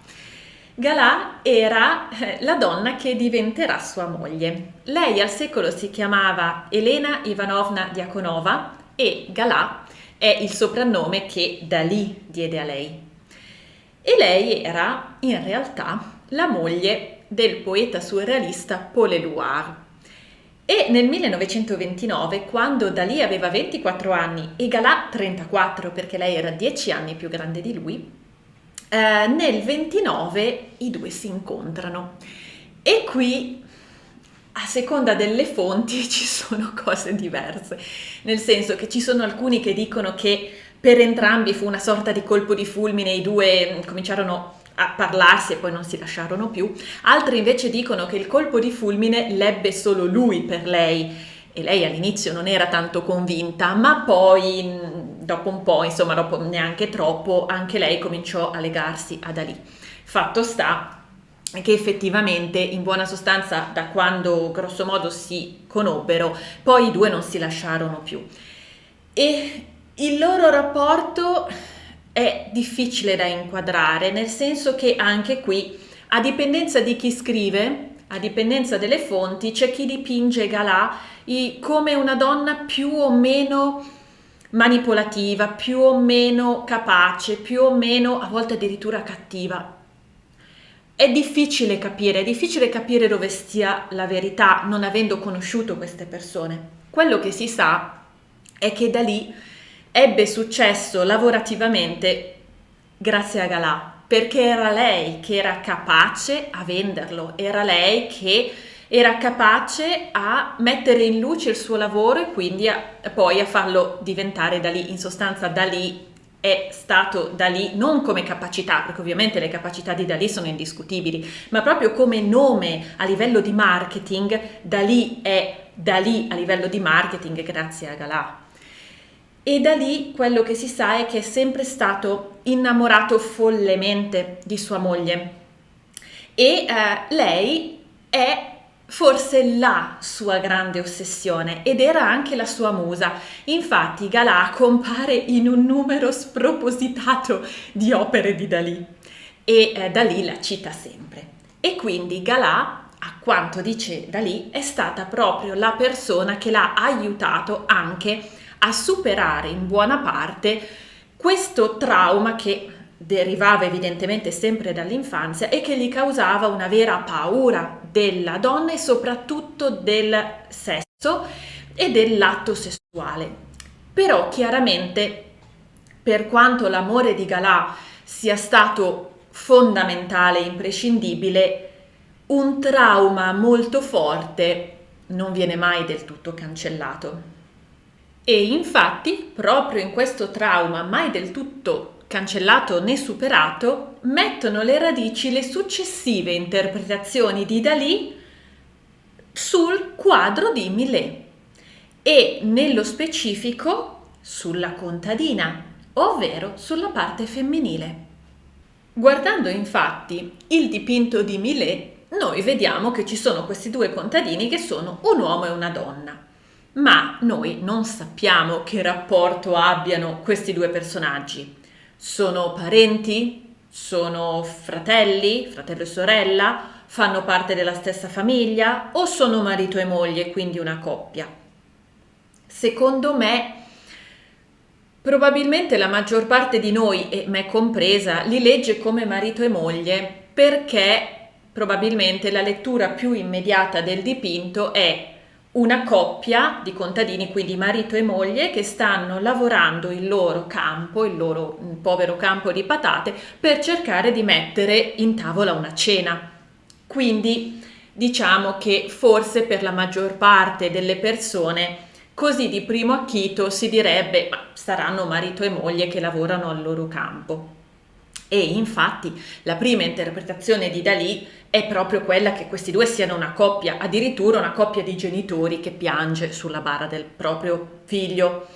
Galà era la donna che diventerà sua moglie. Lei al secolo si chiamava Elena Ivanovna Diakonova e Galà è il soprannome che Dalì diede a lei. E lei era in realtà la moglie del poeta surrealista Paul Éluard. E nel 1929, quando Dalì aveva 24 anni e Galà 34, perché lei era 10 anni più grande di lui, nel 29 i due si incontrano. E qui, a seconda delle fonti, ci sono cose diverse, nel senso che ci sono alcuni che dicono che per entrambi fu una sorta di colpo di fulmine, i due cominciarono a parlarsi e poi non si lasciarono più. Altri invece dicono che il colpo di fulmine l'ebbe solo lui per lei e lei all'inizio non era tanto convinta, ma poi dopo un po', insomma dopo neanche troppo, anche lei cominciò a legarsi a Dalì. Fatto sta che effettivamente, in buona sostanza, da quando grosso modo si conobbero, poi i due non si lasciarono più. E il loro rapporto è difficile da inquadrare, nel senso che anche qui, a dipendenza di chi scrive, a dipendenza delle fonti, c'è chi dipinge Galà come una donna più o meno manipolativa, più o meno capace, più o meno a volte addirittura cattiva. È difficile capire dove stia la verità, non avendo conosciuto queste persone. Quello che si sa è che Dalì ebbe successo lavorativamente grazie a Galà, perché era lei che era capace a venderlo, era lei che era capace a mettere in luce il suo lavoro e quindi poi a farlo diventare Dalì. In sostanza Dalì è stato Dalì non come capacità, perché ovviamente le capacità di Dalì sono indiscutibili, ma proprio come nome a livello di marketing. Dalì è Dalì a livello di marketing grazie a Galà. E da lì quello che si sa è che è sempre stato innamorato follemente di sua moglie e lei è forse la sua grande ossessione ed era anche la sua musa. Infatti Galà compare in un numero spropositato di opere di Dalì e Dalì la cita sempre. E quindi Galà a quanto dice Dalì, è stata proprio la persona che l'ha aiutato anche a superare in buona parte questo trauma che derivava evidentemente sempre dall'infanzia e che gli causava una vera paura della donna e soprattutto del sesso e dell'atto sessuale. Però chiaramente, per quanto l'amore di Galà sia stato fondamentale e imprescindibile, un trauma molto forte non viene mai del tutto cancellato. E infatti, proprio in questo trauma mai del tutto cancellato né superato, mettono le radici le successive interpretazioni di Dalì sul quadro di Millet e nello specifico sulla contadina, ovvero sulla parte femminile. Guardando infatti il dipinto di Millet, noi vediamo che ci sono questi due contadini che sono un uomo e una donna, ma noi non sappiamo che rapporto abbiano questi due personaggi. Sono parenti? Sono fratelli? Fratello e sorella? Fanno parte della stessa famiglia? O sono marito e moglie, quindi una coppia? Secondo me, probabilmente la maggior parte di noi, e me compresa, li legge come marito e moglie perché probabilmente la lettura più immediata del dipinto è una coppia di contadini, quindi marito e moglie, che stanno lavorando il loro campo, il loro povero campo di patate, per cercare di mettere in tavola una cena. Quindi diciamo che forse per la maggior parte delle persone così di primo acchito si direbbe ma saranno marito e moglie che lavorano al loro campo. E infatti la prima interpretazione di Dalì è proprio quella che questi due siano una coppia, addirittura una coppia di genitori che piange sulla bara del proprio figlio.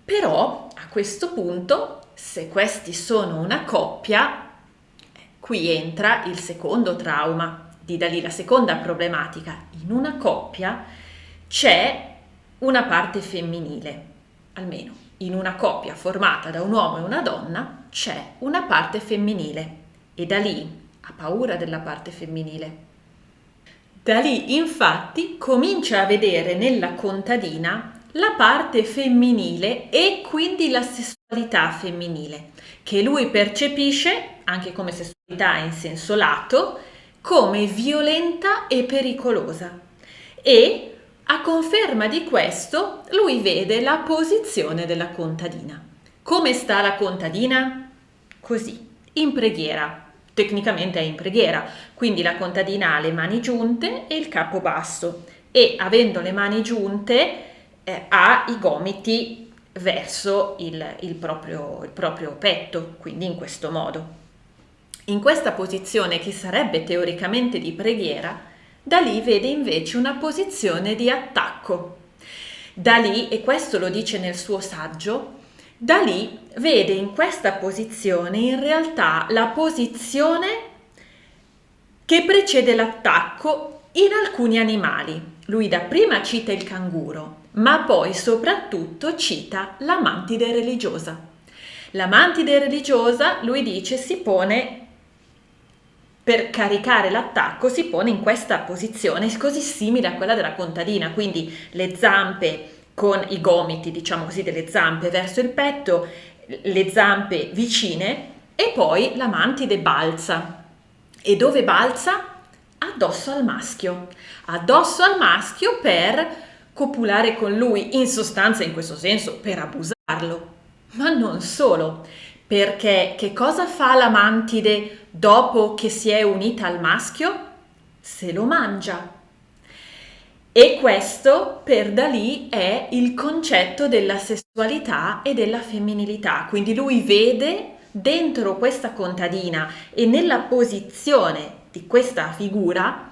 Però a questo punto, se questi sono una coppia, qui entra il secondo trauma di Dalì, la seconda problematica. In una coppia c'è una parte femminile, almeno in una coppia formata da un uomo e una donna c'è una parte femminile e Dalì ha paura della parte femminile. Dalì infatti comincia a vedere nella contadina la parte femminile e quindi la sessualità femminile, che lui percepisce, anche come sessualità in senso lato, come violenta e pericolosa. E a conferma di questo, lui vede la posizione della contadina. Come sta la contadina? Così, in preghiera. Tecnicamente è in preghiera, quindi la contadina ha le mani giunte e il capo basso e avendo le mani giunte ha i gomiti verso il proprio petto, quindi in questo modo. In questa posizione, che sarebbe teoricamente di preghiera, Dalì vede invece una posizione di attacco. Dalì, e questo lo dice nel suo saggio, Dalì vede in questa posizione in realtà la posizione che precede l'attacco in alcuni animali. Lui dapprima cita il canguro, ma poi soprattutto cita la mantide religiosa. La mantide religiosa, lui dice, si pone per caricare l'attacco, si pone in questa posizione così simile a quella della contadina, quindi le zampe con i gomiti, diciamo così, delle zampe verso il petto, le zampe vicine e poi la mantide balza. E dove balza? Addosso al maschio. Addosso al maschio per copulare con lui, in sostanza in questo senso per abusarlo. Ma non solo, perché che cosa fa la mantide dopo che si è unita al maschio? Se lo mangia. E questo per Dalì è il concetto della sessualità e della femminilità, quindi lui vede dentro questa contadina e nella posizione di questa figura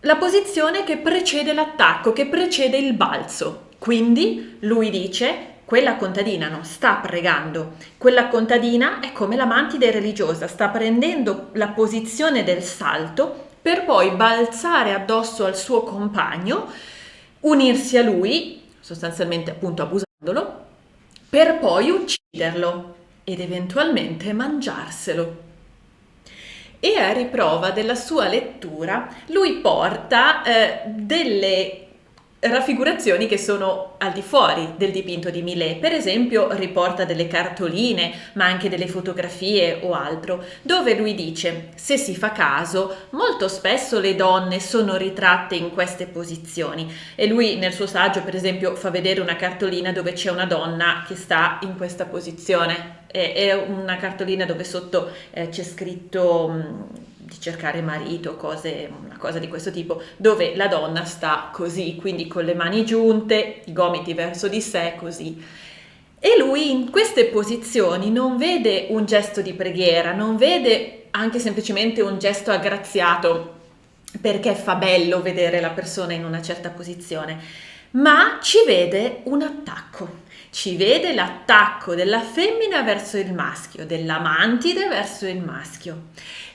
la posizione che precede l'attacco, che precede il balzo. Quindi lui dice: quella contadina non sta pregando, quella contadina è come la mantide religiosa, sta prendendo la posizione del salto per poi balzare addosso al suo compagno, unirsi a lui, sostanzialmente appunto abusandolo, per poi ucciderlo ed eventualmente mangiarselo. e a riprova della sua lettura lui porta delle raffigurazioni che sono al di fuori del dipinto di Millet. Per esempio riporta delle cartoline, ma anche delle fotografie o altro, dove lui dice: se si fa caso, molto spesso le donne sono ritratte in queste posizioni, e lui nel suo saggio per esempio fa vedere una cartolina dove c'è una donna che sta in questa posizione, è una cartolina dove sotto c'è scritto di cercare marito, una cosa di questo tipo, dove la donna sta così, quindi con le mani giunte, i gomiti verso di sé, così. E lui in queste posizioni non vede un gesto di preghiera, non vede anche semplicemente un gesto aggraziato perché fa bello vedere la persona in una certa posizione, ma ci vede un attacco. Ci vede l'attacco della femmina verso il maschio, della mantide verso il maschio.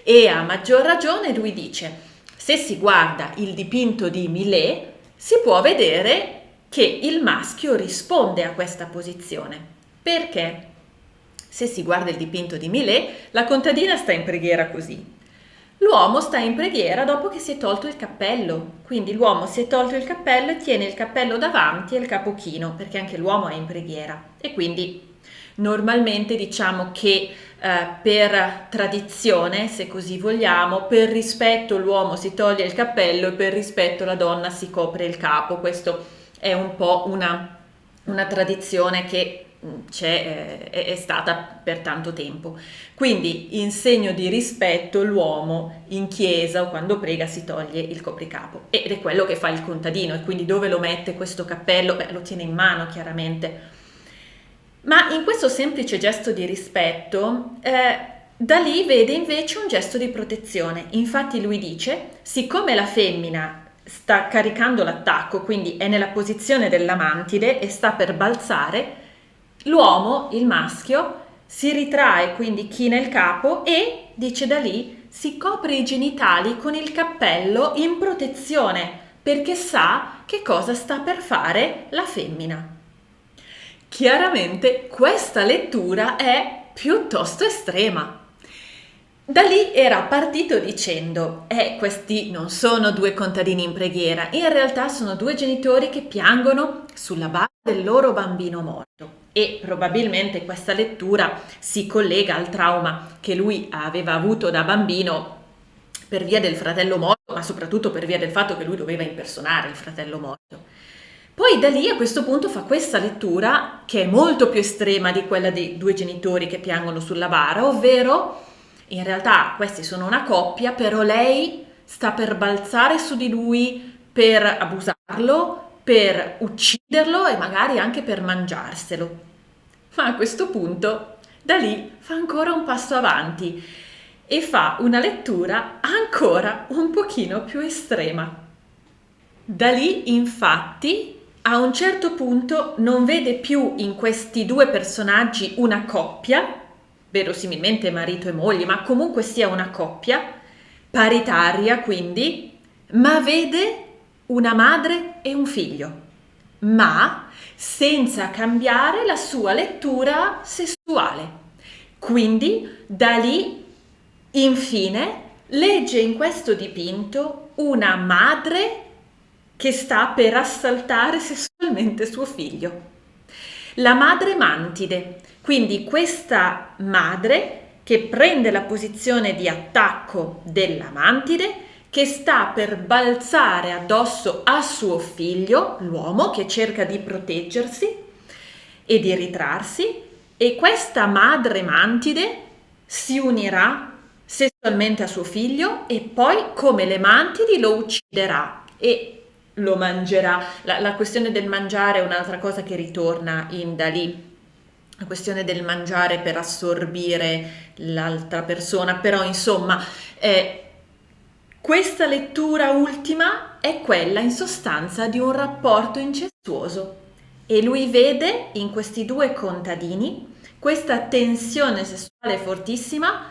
E a maggior ragione lui dice: se si guarda il dipinto di Millet, si può vedere che il maschio risponde a questa posizione. Perché? Se si guarda il dipinto di Millet, la contadina sta in preghiera così. L'uomo sta in preghiera dopo che si è tolto il cappello, quindi l'uomo si è tolto il cappello e tiene il cappello davanti e il capo chino, perché anche l'uomo è in preghiera. E quindi normalmente diciamo che per tradizione, se così vogliamo, per rispetto l'uomo si toglie il cappello e per rispetto la donna si copre il capo. Questo è un po' una tradizione che è stata per tanto tempo. Quindi in segno di rispetto l'uomo in chiesa o quando prega si toglie il copricapo, ed è quello che fa il contadino. E quindi dove lo mette questo cappello? Beh, lo tiene in mano chiaramente. Ma in questo semplice gesto di rispetto, Dalì vede invece un gesto di protezione. Infatti lui dice: siccome la femmina sta caricando l'attacco, quindi è nella posizione della mantide e sta per balzare, l'uomo, il maschio, si ritrae, quindi china il capo e, dice Dalì, si copre i genitali con il cappello in protezione, perché sa che cosa sta per fare la femmina. Chiaramente questa lettura è piuttosto estrema. Dalì era partito dicendo: questi non sono due contadini in preghiera, in realtà sono due genitori che piangono sulla bara del loro bambino morto. E probabilmente questa lettura si collega al trauma che lui aveva avuto da bambino per via del fratello morto, ma soprattutto per via del fatto che lui doveva impersonare il fratello morto. Poi Dalì a questo punto fa questa lettura che è molto più estrema di quella dei due genitori che piangono sulla bara, ovvero in realtà questi sono una coppia, però lei sta per balzare su di lui, per abusarlo, per ucciderlo e magari anche per mangiarselo. Ma a questo punto Dalì fa ancora un passo avanti e fa una lettura ancora un pochino più estrema. Dalì infatti a un certo punto non vede più in questi due personaggi una coppia, verosimilmente marito e moglie, ma comunque sia una coppia, paritaria quindi, ma vede una madre e un figlio, ma senza cambiare la sua lettura sessuale. Quindi Dalì, infine, legge in questo dipinto una madre che sta per assaltare sessualmente suo figlio. La madre mantide, quindi questa madre che prende la posizione di attacco della mantide, che sta per balzare addosso a suo figlio, l'uomo che cerca di proteggersi e di ritrarsi, e questa madre mantide si unirà sessualmente a suo figlio e poi, come le mantidi, lo ucciderà e lo mangerà. La questione del mangiare è un'altra cosa che ritorna in Dalì, la questione del mangiare per assorbire l'altra persona, però insomma questa lettura ultima è quella in sostanza di un rapporto incestuoso e lui vede in questi due contadini questa tensione sessuale fortissima,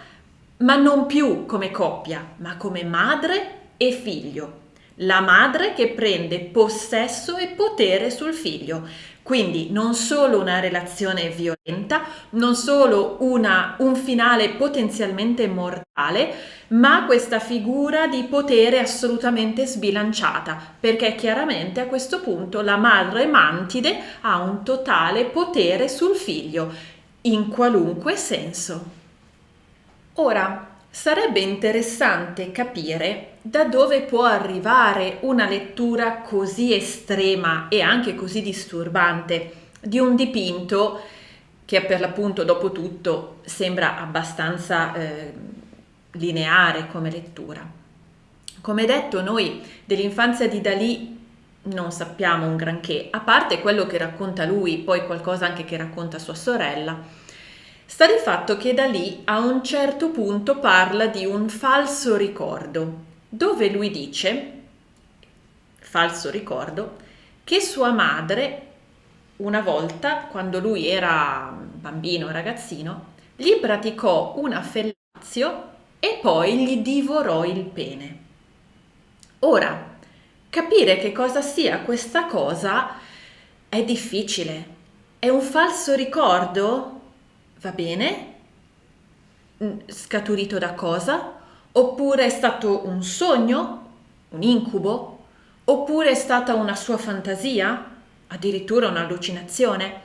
ma non più come coppia, ma come madre e figlio. la madre che prende possesso e potere sul figlio. Quindi non solo una relazione violenta, non solo un finale potenzialmente mortale, ma questa figura di potere assolutamente sbilanciata, perché chiaramente a questo punto la madre mantide ha un totale potere sul figlio, in qualunque senso. Ora, sarebbe interessante capire da dove può arrivare una lettura così estrema e anche così disturbante di un dipinto che per l'appunto dopo tutto sembra abbastanza lineare come lettura. Come detto, noi dell'infanzia di Dalì non sappiamo un granché, a parte quello che racconta lui, poi qualcosa anche che racconta sua sorella. Sta di fatto che Dalì a un certo punto parla di un falso ricordo, dove lui dice, falso ricordo, che sua madre una volta, quando lui era bambino, ragazzino, gli praticò una fellazio e poi gli divorò il pene. Ora, capire che cosa sia questa cosa è difficile. È un falso ricordo? Va bene? Scaturito da cosa? Oppure è stato un sogno? Un incubo? Oppure è stata una sua fantasia? Addirittura un'allucinazione?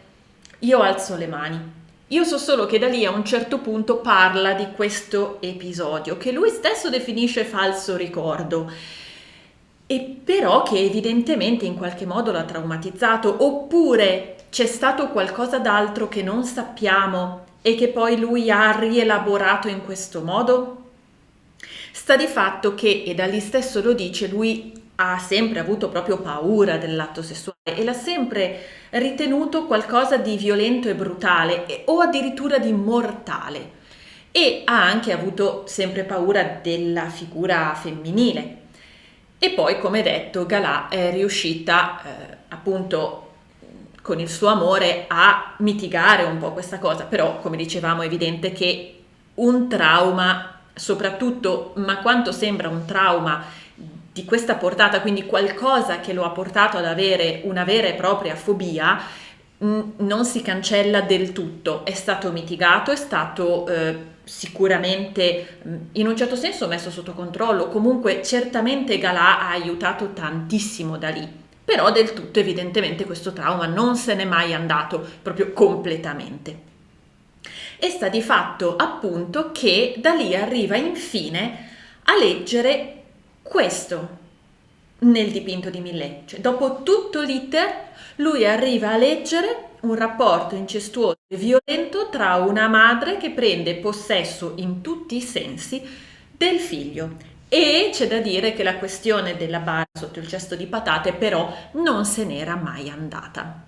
Io alzo le mani. Io so solo che da lì a un certo punto parla di questo episodio, che lui stesso definisce falso ricordo, e però che evidentemente in qualche modo l'ha traumatizzato, oppure c'è stato qualcosa d'altro che non sappiamo e che poi lui ha rielaborato in questo modo? Sta di fatto che, e da lì stesso lo dice, lui ha sempre avuto proprio paura dell'atto sessuale e l'ha sempre ritenuto qualcosa di violento e brutale o addirittura di mortale, e ha anche avuto sempre paura della figura femminile. E poi, come detto, Galà è riuscita appunto con il suo amore a mitigare un po' questa cosa, però come dicevamo è evidente che un trauma, soprattutto, ma quanto sembra un trauma di questa portata, quindi qualcosa che lo ha portato ad avere una vera e propria fobia, non si cancella del tutto, è stato mitigato, è stato sicuramente in un certo senso messo sotto controllo, comunque certamente Galà ha aiutato tantissimo da lì, però del tutto evidentemente questo trauma non se n'è mai andato proprio completamente. E sta di fatto appunto che da lì arriva infine a leggere questo nel dipinto di Millet, cioè dopo tutto l'iter lui arriva a leggere un rapporto incestuoso e violento tra una madre che prende possesso in tutti i sensi del figlio. E c'è da dire che la questione della bara sotto il cesto di patate però non se n'era mai andata.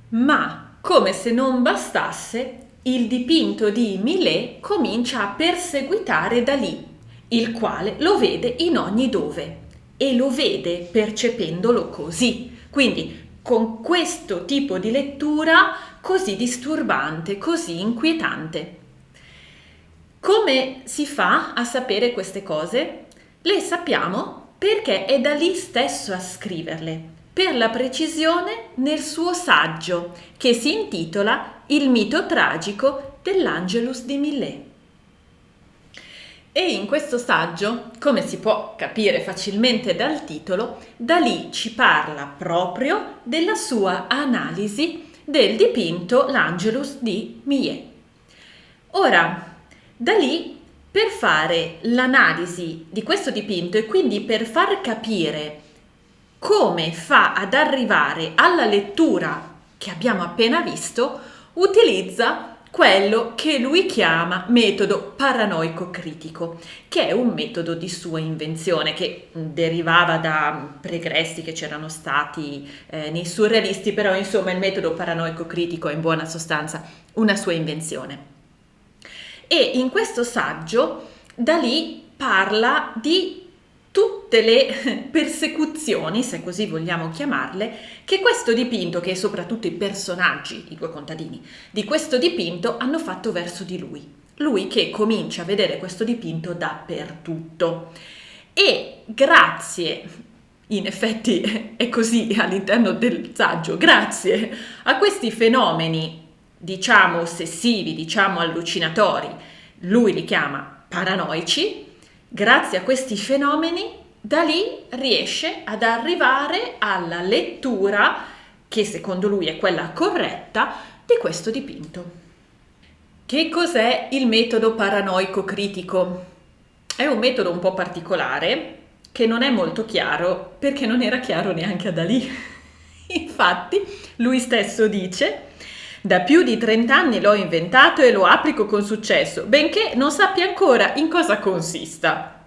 Ma come se non bastasse, il dipinto di Millet comincia a perseguitare Dalì, il quale lo vede in ogni dove e lo vede percependolo così. Quindi con questo tipo di lettura così disturbante, così inquietante. Come si fa a sapere queste cose? Le sappiamo perché è Dalì stesso a scriverle, per la precisione nel suo saggio che si intitola Il mito tragico dell'Angelus di Millet. E in questo saggio, come si può capire facilmente dal titolo, Dalì ci parla proprio della sua analisi del dipinto L'Angelus di Millet. Ora, Dalì, per fare l'analisi di questo dipinto e quindi per far capire come fa ad arrivare alla lettura che abbiamo appena visto, utilizza quello che lui chiama metodo paranoico critico, che è un metodo di sua invenzione che derivava da pregressi che c'erano stati nei surrealisti, però insomma il metodo paranoico critico è in buona sostanza una sua invenzione. E in questo saggio Dalì parla di tutte le persecuzioni, se così vogliamo chiamarle, che questo dipinto, che soprattutto i personaggi, i due contadini, di questo dipinto hanno fatto verso di lui. Lui che comincia a vedere questo dipinto dappertutto. E grazie, in effetti è così all'interno del saggio, grazie a questi fenomeni, diciamo ossessivi, diciamo allucinatori, lui li chiama paranoici, grazie a questi fenomeni da lì riesce ad arrivare alla lettura, che secondo lui è quella corretta, di questo dipinto. Che cos'è il metodo paranoico critico? È un metodo un po' particolare che non è molto chiaro perché non era chiaro neanche a Dalì. Infatti, lui stesso dice: da più di 30 anni l'ho inventato e lo applico con successo, benché non sappia ancora in cosa consista.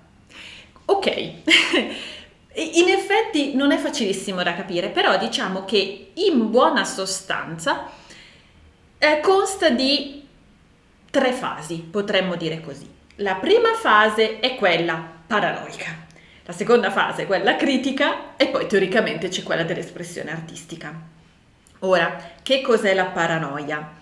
Ok, in effetti non è facilissimo da capire, però diciamo che in buona sostanza consta di 3 fasi, potremmo dire così. La prima fase è quella paranoica, la seconda fase è quella critica e poi teoricamente c'è quella dell'espressione artistica. Ora, che cos'è la paranoia?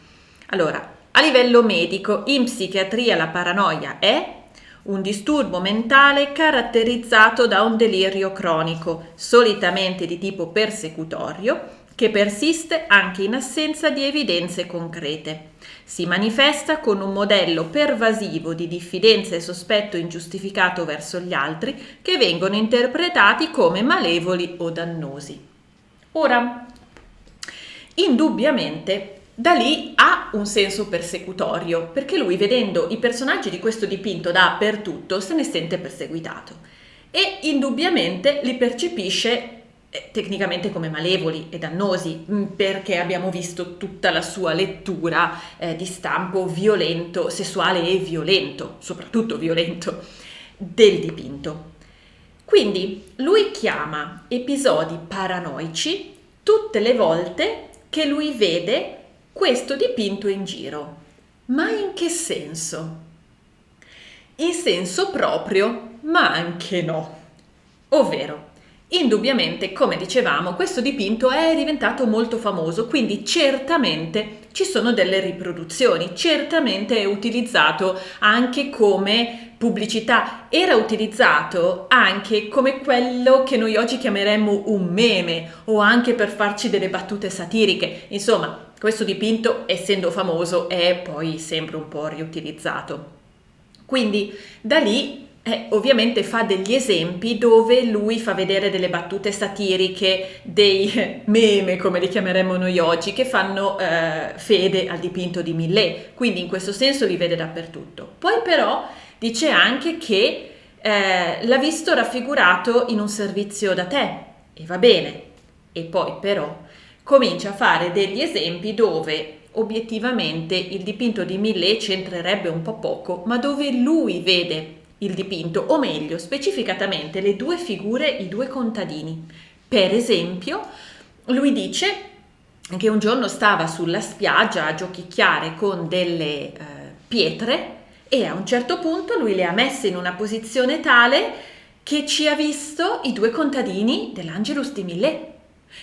Allora, a livello medico, in psichiatria la paranoia è un disturbo mentale caratterizzato da un delirio cronico, solitamente di tipo persecutorio, che persiste anche in assenza di evidenze concrete. Si manifesta con un modello pervasivo di diffidenza e sospetto ingiustificato verso gli altri che vengono interpretati come malevoli o dannosi. Ora, indubbiamente Dalì ha un senso persecutorio, perché lui, vedendo i personaggi di questo dipinto dappertutto, se ne sente perseguitato e indubbiamente li percepisce tecnicamente come malevoli e dannosi, perché abbiamo visto tutta la sua lettura di stampo violento, sessuale e violento, soprattutto violento, del dipinto. Quindi lui chiama episodi paranoici tutte le volte che lui vede questo dipinto in giro. Ma in che senso? In senso proprio, ma anche no. Ovvero, indubbiamente, come dicevamo, questo dipinto è diventato molto famoso, quindi certamente ci sono delle riproduzioni, certamente è utilizzato anche come pubblicità, era utilizzato anche come quello che noi oggi chiameremmo un meme o anche per farci delle battute satiriche. Insomma, questo dipinto, essendo famoso, è poi sempre un po' riutilizzato. Quindi da lì ovviamente fa degli esempi dove lui fa vedere delle battute satiriche, dei meme come li chiameremmo noi oggi, che fanno fede al dipinto di Millet, quindi in questo senso li vede dappertutto. Poi però dice anche che l'ha visto raffigurato in un servizio da tè, e va bene, e poi però comincia a fare degli esempi dove obiettivamente il dipinto di Millet c'entrerebbe un po' poco, ma dove lui vede il dipinto, o meglio, specificatamente le due figure, i due contadini. Per esempio, lui dice che un giorno stava sulla spiaggia a giochicchiare con delle pietre e a un certo punto lui le ha messe in una posizione tale che ci ha visto i due contadini dell'Angelus di Millet.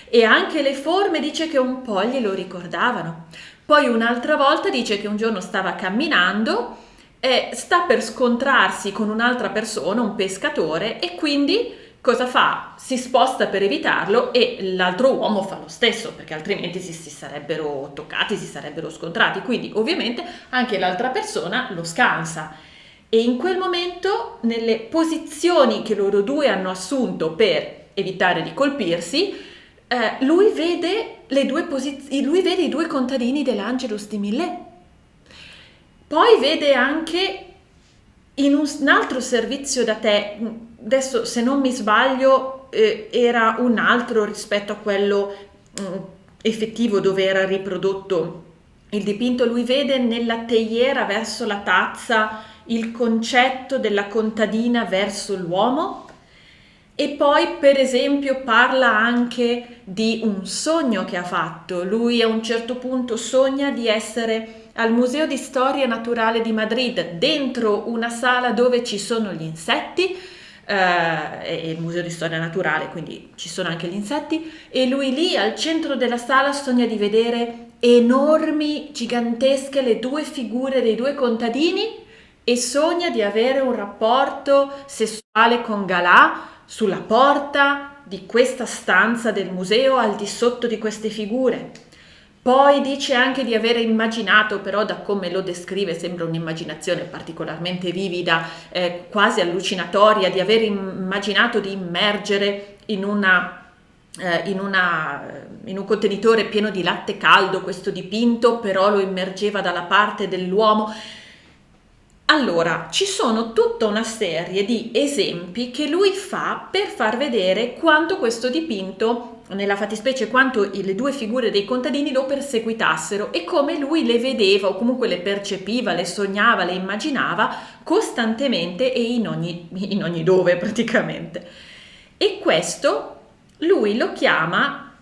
E anche le forme dice che un po' glielo ricordavano. Poi un'altra volta dice che un giorno stava camminando e sta per scontrarsi con un'altra persona, un pescatore, e quindi cosa fa? Si sposta per evitarlo e l'altro uomo fa lo stesso, perché altrimenti si sarebbero toccati, si sarebbero scontrati. Quindi ovviamente anche l'altra persona lo scansa. E in quel momento, nelle posizioni che loro due hanno assunto per evitare di colpirsi, lui vede lui vede i due contadini dell'Angelus di Millet. Poi vede anche in un altro servizio da tè, adesso se non mi sbaglio era un altro rispetto a quello effettivo dove era riprodotto il dipinto, lui vede nella teiera verso la tazza il concetto della contadina verso l'uomo. E poi, per esempio, parla anche di un sogno che ha fatto. Lui a un certo punto sogna di essere al Museo di Storia Naturale di Madrid, dentro una sala dove ci sono gli insetti, è il Museo di Storia Naturale, quindi ci sono anche gli insetti, e lui lì al centro della sala sogna di vedere enormi, gigantesche, le due figure dei due contadini e sogna di avere un rapporto sessuale con Galà sulla porta di questa stanza del museo al di sotto di queste figure. Poi dice anche di aver immaginato, però da come lo descrive sembra un'immaginazione particolarmente vivida, quasi allucinatoria, di aver immaginato di immergere in un contenitore pieno di latte caldo questo dipinto, però lo immergeva dalla parte dell'uomo. Allora, ci sono tutta una serie di esempi che lui fa per far vedere quanto questo dipinto, nella fattispecie quanto le due figure dei contadini lo perseguitassero e come lui le vedeva o comunque le percepiva, le sognava, le immaginava costantemente e in ogni dove praticamente. E questo lui lo chiama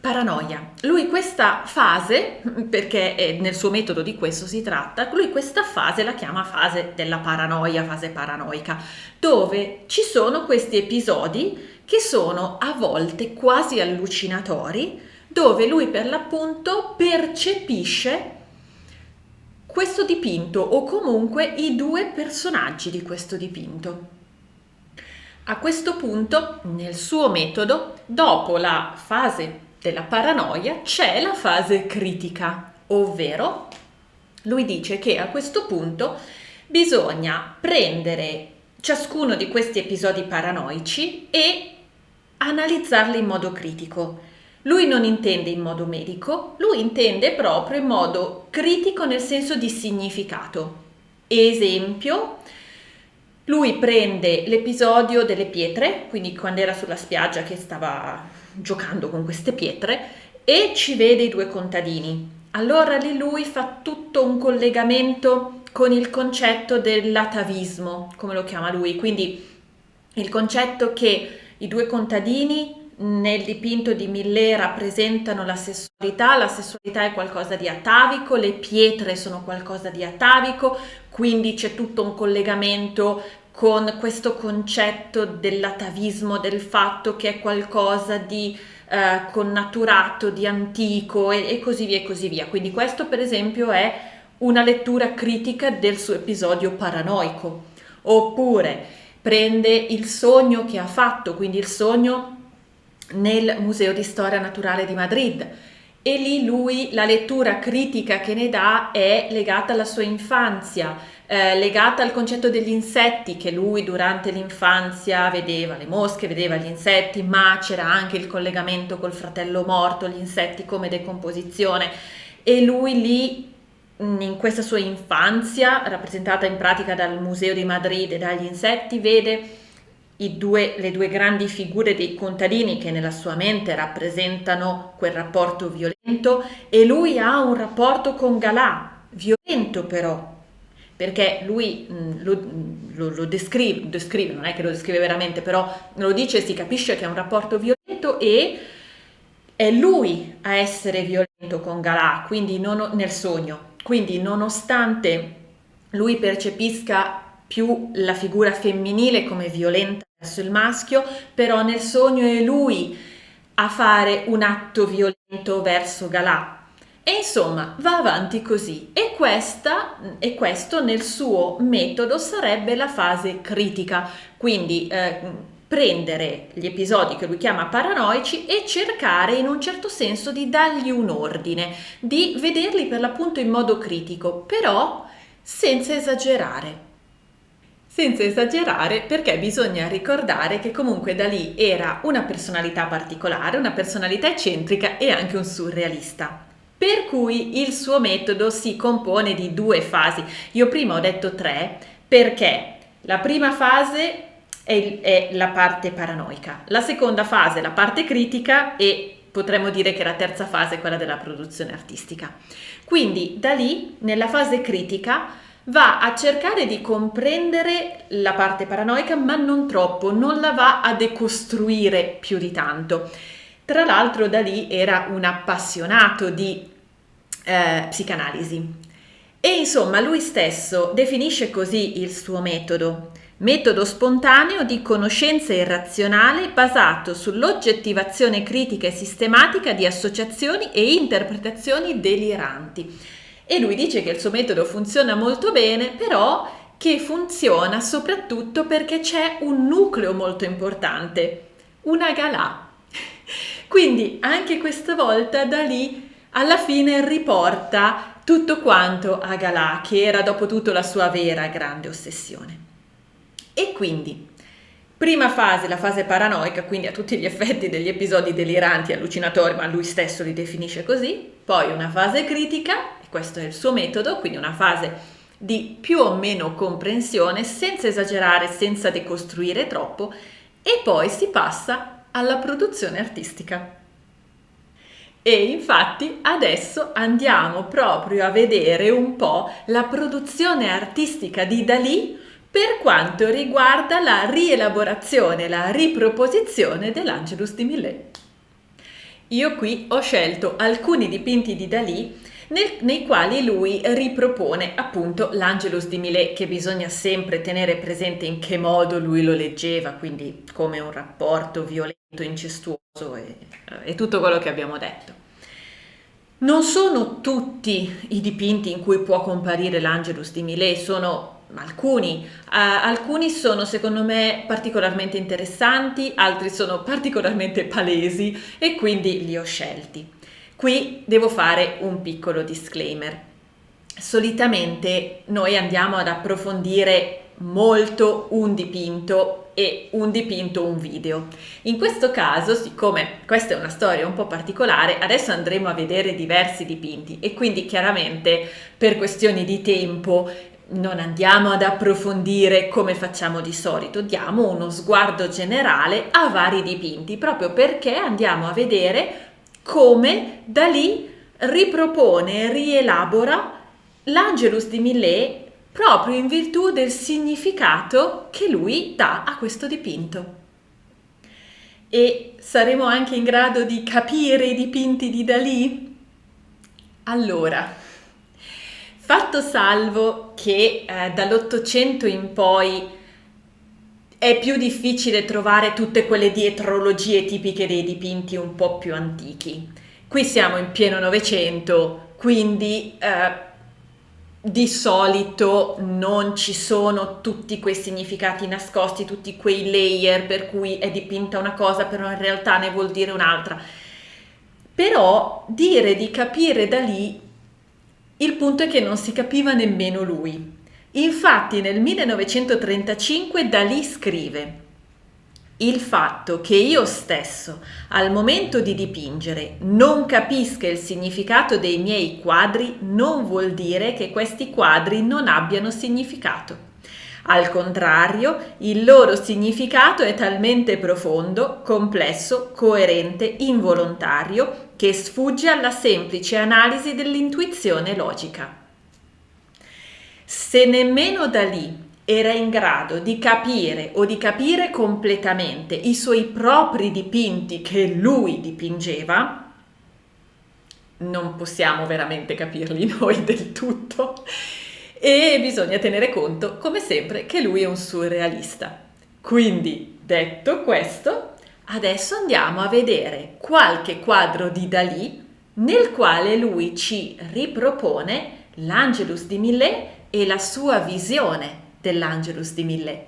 paranoia. Lui questa fase, perché nel suo metodo di questo si tratta, lui questa fase la chiama fase della paranoia, fase paranoica, dove ci sono questi episodi che sono a volte quasi allucinatori, dove lui per l'appunto percepisce questo dipinto o comunque i due personaggi di questo dipinto. A questo punto, nel suo metodo, dopo la fase della paranoia, c'è la fase critica, ovvero lui dice che a questo punto bisogna prendere ciascuno di questi episodi paranoici e analizzarli in modo critico. Lui non intende in modo medico, lui intende proprio in modo critico nel senso di significato. Esempio, lui prende l'episodio delle pietre, quindi quando era sulla spiaggia che stava giocando con queste pietre, e ci vede i due contadini. Allora lì lui fa tutto un collegamento con il concetto dell'atavismo, come lo chiama lui, quindi il concetto che i due contadini nel dipinto di Millet rappresentano la sessualità è qualcosa di atavico, le pietre sono qualcosa di atavico, quindi c'è tutto un collegamento con questo concetto dell'atavismo, del fatto che è qualcosa di connaturato, di antico e così via e così via. Quindi questo per esempio è una lettura critica del suo episodio paranoico. Oppure prende il sogno che ha fatto, quindi il sogno nel Museo di Storia Naturale di Madrid, e lì lui la lettura critica che ne dà è legata alla sua infanzia, legata al concetto degli insetti, che lui durante l'infanzia vedeva le mosche, vedeva gli insetti, ma c'era anche il collegamento col fratello morto, gli insetti come decomposizione, e lui lì in questa sua infanzia, rappresentata in pratica dal Museo di Madrid e dagli insetti, vede le due grandi figure dei contadini che nella sua mente rappresentano quel rapporto violento, e lui ha un rapporto con Galà, violento però, perché lui lo descrive, non è che lo descrive veramente, però lo dice, si capisce che è un rapporto violento e è lui a essere violento con Galà, quindi nel sogno. Quindi nonostante lui percepisca più la figura femminile come violenta verso il maschio, però nel sogno è lui a fare un atto violento verso Galà. E insomma va avanti così, e questo nel suo metodo sarebbe la fase critica, quindi prendere gli episodi che lui chiama paranoici e cercare in un certo senso di dargli un ordine, di vederli per l'appunto in modo critico, però senza esagerare. Senza esagerare, perché bisogna ricordare che comunque Dalì era una personalità particolare, una personalità eccentrica e anche un surrealista. Per cui il suo metodo si compone di due fasi. Io prima ho detto 3 perché la prima fase è la parte paranoica, la seconda fase la parte critica e potremmo dire che la terza fase è quella della produzione artistica. Quindi Dalì nella fase critica va a cercare di comprendere la parte paranoica, ma non troppo, non la va a decostruire più di tanto. Tra l'altro Dalì era un appassionato di psicanalisi e insomma lui stesso definisce così il suo metodo spontaneo di conoscenza irrazionale basato sull'oggettivazione critica e sistematica di associazioni e interpretazioni deliranti. E lui dice che il suo metodo funziona molto bene, però che funziona soprattutto perché c'è un nucleo molto importante, una galà. Quindi anche questa volta Dalì alla fine riporta tutto quanto a Galà, che era dopo tutto la sua vera grande ossessione. E quindi, prima fase, la fase paranoica, quindi a tutti gli effetti degli episodi deliranti e allucinatori, ma lui stesso li definisce così, poi una fase critica, e questo è il suo metodo, quindi una fase di più o meno comprensione, senza esagerare, senza decostruire troppo, e poi si passa alla produzione artistica. E infatti adesso andiamo proprio a vedere un po' la produzione artistica di Dalì per quanto riguarda la rielaborazione, la riproposizione dell'Angelus di Millet. Io qui ho scelto alcuni dipinti di Dalì nei quali lui ripropone appunto l'Angelus di Millet, che bisogna sempre tenere presente in che modo lui lo leggeva, quindi come un rapporto violento, incestuoso e tutto quello che abbiamo detto. Non sono tutti i dipinti in cui può comparire l'Angelus di Millet, sono alcuni. Alcuni sono secondo me particolarmente interessanti, altri sono particolarmente palesi e quindi li ho scelti. Qui devo fare un piccolo disclaimer. Solitamente noi andiamo ad approfondire molto un dipinto e un dipinto un video. In questo caso, siccome questa è una storia un po' particolare, adesso andremo a vedere diversi dipinti e quindi chiaramente per questioni di tempo non andiamo ad approfondire come facciamo di solito, diamo uno sguardo generale a vari dipinti, proprio perché andiamo a vedere come Dalì ripropone e rielabora l'Angelus di Millet proprio in virtù del significato che lui dà a questo dipinto. E saremo anche in grado di capire i dipinti di Dalì? Allora, fatto salvo che dall'Ottocento in poi è più difficile trovare tutte quelle dietrologie tipiche dei dipinti un po' più antichi. Qui siamo in pieno Novecento, quindi di solito non ci sono tutti quei significati nascosti, tutti quei layer per cui è dipinta una cosa però in realtà ne vuol dire un'altra. Però dire di capire Dalì, il punto è che non si capiva nemmeno lui. Infatti nel 1935 Dalì scrive: il fatto che io stesso al momento di dipingere non capisca il significato dei miei quadri non vuol dire che questi quadri non abbiano significato. Al contrario, il loro significato è talmente profondo, complesso, coerente, involontario, che sfugge alla semplice analisi dell'intuizione logica. Se nemmeno Dalì era in grado di capire o di capire completamente i suoi propri dipinti che lui dipingeva, non possiamo veramente capirli noi del tutto. E bisogna tenere conto, come sempre, che lui è un surrealista. Quindi, detto questo, adesso andiamo a vedere qualche quadro di Dalì nel quale lui ci ripropone l'Angelus di Millet e la sua visione dell'Angelus di Millet.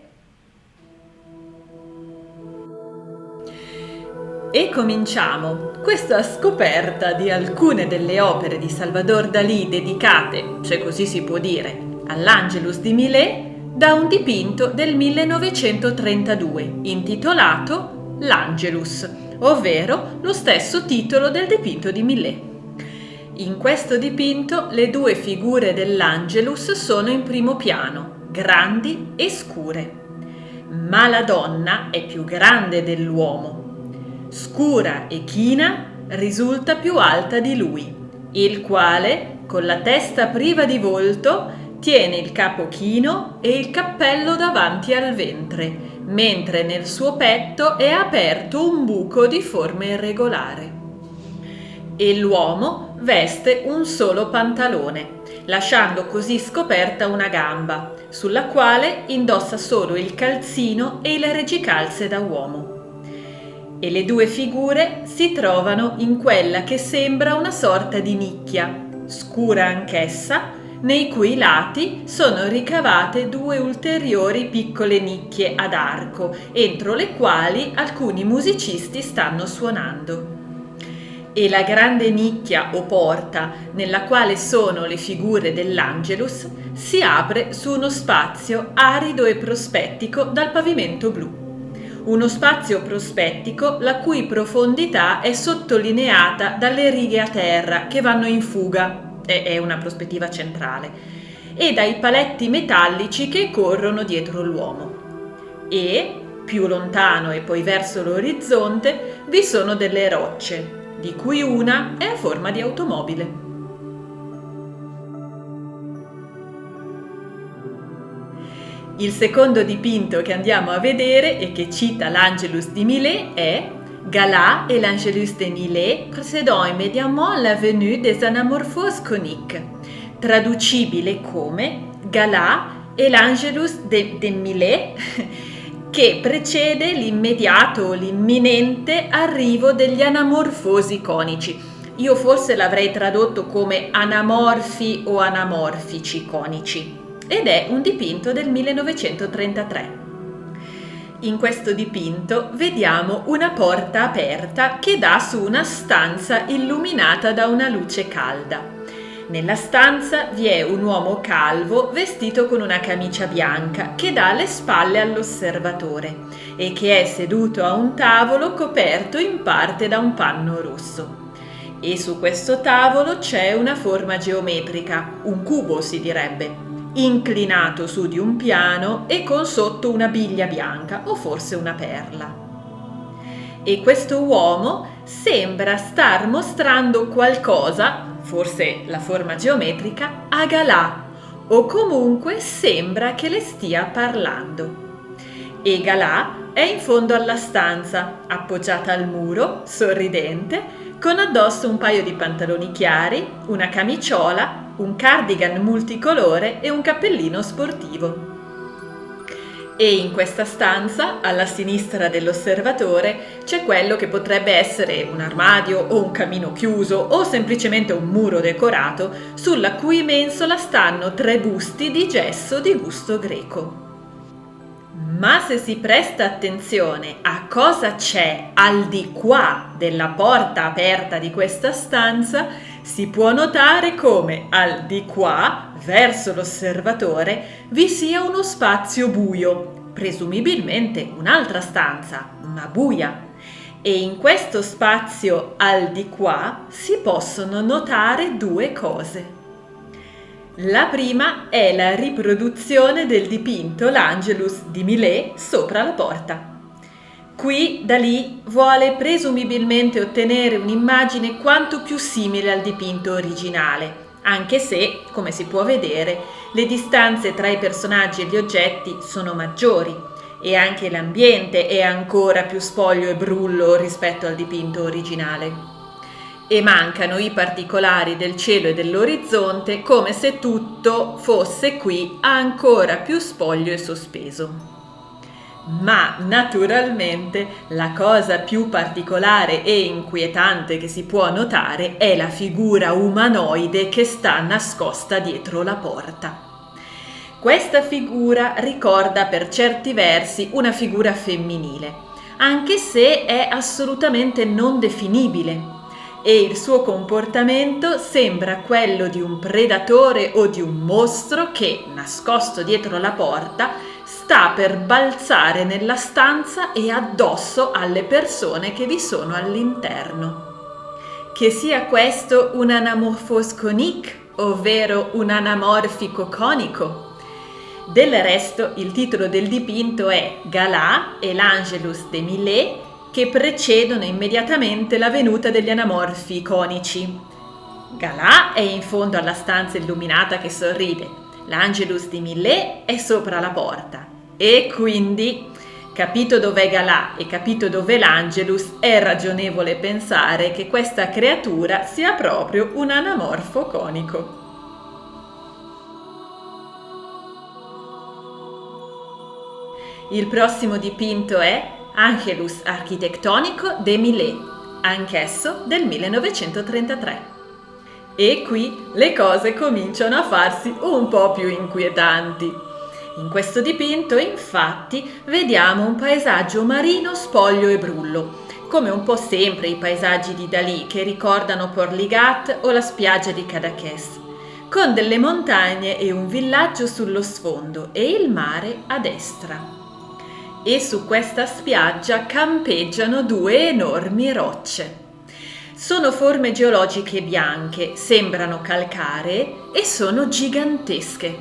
E cominciamo questa scoperta di alcune delle opere di Salvador Dalì dedicate, se così si può dire, all'Angelus di Millet da un dipinto del 1932 intitolato L'Angelus, ovvero lo stesso titolo del dipinto di Millet. In questo dipinto le due figure dell'Angelus sono in primo piano, grandi e scure, ma la donna è più grande dell'uomo. Scura e china risulta più alta di lui, il quale, con la testa priva di volto, tiene il capo chino e il cappello davanti al ventre, mentre nel suo petto è aperto un buco di forma irregolare. E l'uomo veste un solo pantalone, lasciando così scoperta una gamba, sulla quale indossa solo il calzino e il reggicalze da uomo. E le due figure si trovano in quella che sembra una sorta di nicchia, scura anch'essa, nei cui lati sono ricavate 2 ulteriori piccole nicchie ad arco, entro le quali alcuni musicisti stanno suonando. E la grande nicchia o porta, nella quale sono le figure dell'Angelus, si apre su uno spazio arido e prospettico dal pavimento blu. Uno spazio prospettico la cui profondità è sottolineata dalle righe a terra che vanno in fuga, è una prospettiva centrale, e dai paletti metallici che corrono dietro l'uomo. E, più lontano e poi verso l'orizzonte, vi sono delle rocce, di cui una è a forma di automobile. Il secondo dipinto che andiamo a vedere e che cita l'Angelus di Millet è Gala et l'Angelus de Millet précédant immédiatement la venue des anamorphoses coniques, traducibile come Gala e l'Angelus de Millet che precede l'immediato o l'imminente arrivo degli anamorfosi conici. Io forse l'avrei tradotto come anamorfi o anamorfici conici. Ed è un dipinto del 1933. In questo dipinto vediamo una porta aperta che dà su una stanza illuminata da una luce calda. Nella stanza vi è un uomo calvo vestito con una camicia bianca che dà le spalle all'osservatore e che è seduto a un tavolo coperto in parte da un panno rosso. E su questo tavolo c'è una forma geometrica, un cubo si direbbe, inclinato su di un piano e con sotto una biglia bianca o forse una perla. E questo uomo sembra star mostrando qualcosa, forse la forma geometrica, a Gala, o comunque sembra che le stia parlando. E Gala è in fondo alla stanza, appoggiata al muro, sorridente, con addosso un paio di pantaloni chiari, una camiciola, un cardigan multicolore e un cappellino sportivo. E in questa stanza, alla sinistra dell'osservatore, c'è quello che potrebbe essere un armadio o un camino chiuso o semplicemente un muro decorato, sulla cui mensola stanno 3 busti di gesso di gusto greco. Ma se si presta attenzione a cosa c'è al di qua della porta aperta di questa stanza, si può notare come al di qua, verso l'osservatore, vi sia uno spazio buio, presumibilmente un'altra stanza, ma buia. E in questo spazio al di qua si possono notare 2 cose. La prima è la riproduzione del dipinto L'Angelus di Millet sopra la porta. Qui Dalì vuole presumibilmente ottenere un'immagine quanto più simile al dipinto originale, anche se, come si può vedere, le distanze tra i personaggi e gli oggetti sono maggiori e anche l'ambiente è ancora più spoglio e brullo rispetto al dipinto originale. E mancano i particolari del cielo e dell'orizzonte, come se tutto fosse qui ancora più spoglio e sospeso. Ma naturalmente la cosa più particolare e inquietante che si può notare è la figura umanoide che sta nascosta dietro la porta. Questa figura ricorda per certi versi una figura femminile, anche se è assolutamente non definibile. E il suo comportamento sembra quello di un predatore o di un mostro che, nascosto dietro la porta, sta per balzare nella stanza e addosso alle persone che vi sono all'interno. Che sia questo un anamorphose conique, ovvero un anamorfico conico. Del resto, il titolo del dipinto è Gala et l'Angelus de Millet, che precedono immediatamente la venuta degli anamorfi conici. Gala è in fondo alla stanza illuminata che sorride, l'Angelus di Millet è sopra la porta e quindi, capito dov'è Gala e capito dov'è l'Angelus, è ragionevole pensare che questa creatura sia proprio un anamorfo conico. Il prossimo dipinto è Angelus Architectonico de Millet, anch'esso del 1933. E qui le cose cominciano a farsi un po' più inquietanti. In questo dipinto, infatti, vediamo un paesaggio marino spoglio e brullo, come un po' sempre i paesaggi di Dalì che ricordano Portligat o la spiaggia di Cadaqués, con delle montagne e un villaggio sullo sfondo e il mare a destra. E su questa spiaggia campeggiano due enormi rocce. Sono forme geologiche bianche, sembrano calcaree e sono gigantesche.